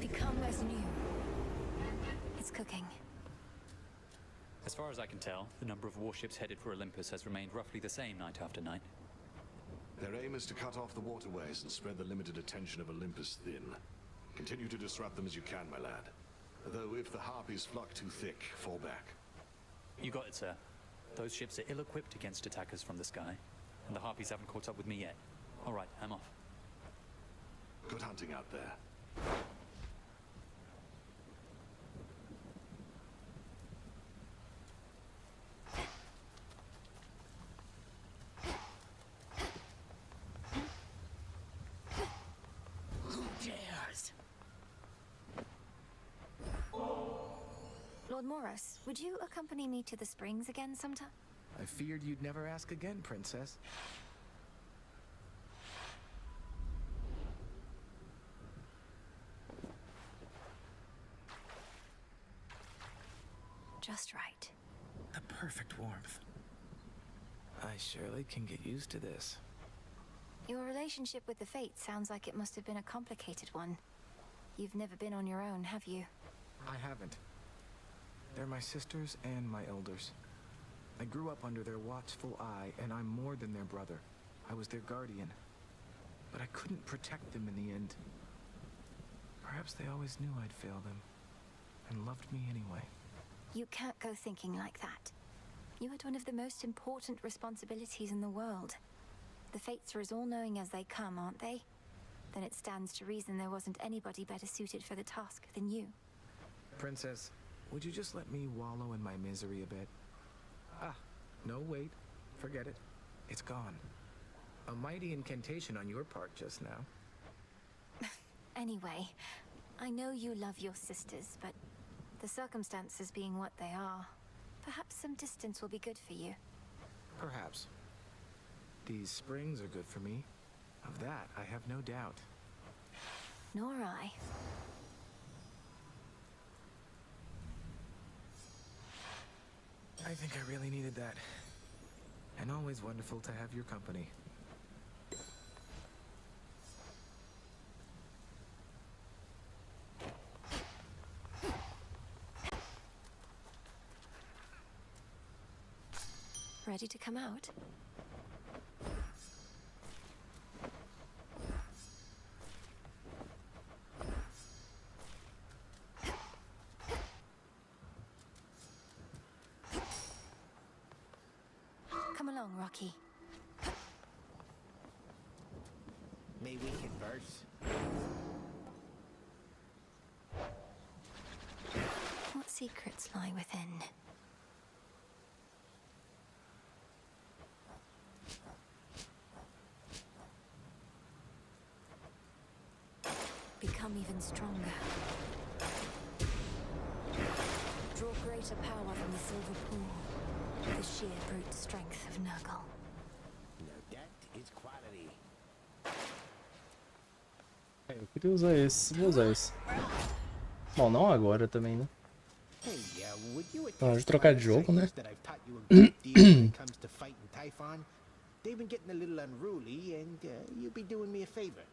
Become as new. It's cooking. As far as I can tell, the number of warships headed for Olympus has remained roughly the same night after night. Their aim is to cut off the waterways and spread the limited attention of Olympus thin. Continue to disrupt them as you can, my lad. Though if the Harpies flock too thick, fall back. You got it, sir. Those ships are ill-equipped against attackers from the sky, and the Harpies haven't caught up with me yet. All right, I'm off. Good hunting out there. Who dares? Lord Moros, would you accompany me to the springs again sometime? I feared you'd never ask again, Princess. Just right. The perfect warmth. I surely can get used to this. Your relationship with the Fates sounds like it must have been a complicated one. You've never been on your own, have you? I haven't. They're my sisters and my elders. I grew up under their watchful eye, and I'm more than their brother. I was their guardian. But I couldn't protect them in the end. Perhaps they always knew I'd fail them, and loved me anyway. You can't go thinking like that. You had one of the most important responsibilities in the world. The fates are as all-knowing as they come, aren't they? Then it stands to reason there wasn't anybody better suited for the task than you. Princess, would you just let me wallow in my misery a bit? Ah, no, wait. Forget it. It's gone. A mighty incantation on your part just now. Anyway, I know you love your sisters, but the circumstances being what they are, perhaps some distance will be good for you. Perhaps. These springs are good for me. Of that, I have no doubt. Nor I. I think I really needed that. And always wonderful to have your company. Ready to come out? Come along, Rocky. May we converse? What secrets lie within? Become even stronger. Draw greater power from the silver pool. The sheer brute strength of Nurgle. Now that is quality. Eu queria usar esse, vou usar esse. Bom, não agora também, né? Hey, would you Então, de trocar de jogo, né? that I've taught you a good deal when it comes to fighting Typhon? They've been getting a little unruly, and you'd be doing me a favor.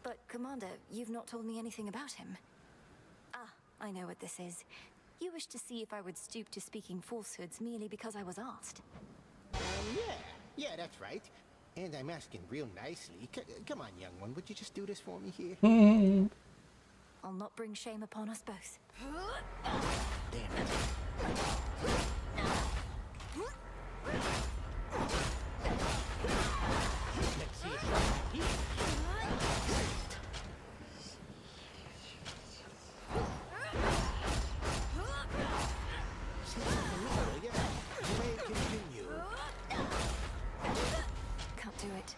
But, Commander, you've not told me anything about him. Ah, I know what this is. You wish to see if I would stoop to speaking falsehoods merely because I was asked. Yeah, that's right. And I'm asking real nicely. Come on, young one, would you just do this for me here? I'll not bring shame upon us both. Damn it. Let's see if here. Can't do it.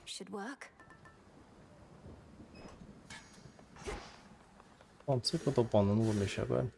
Should work. Bom, não sei o que eu tô pondo, não vou mexer agora.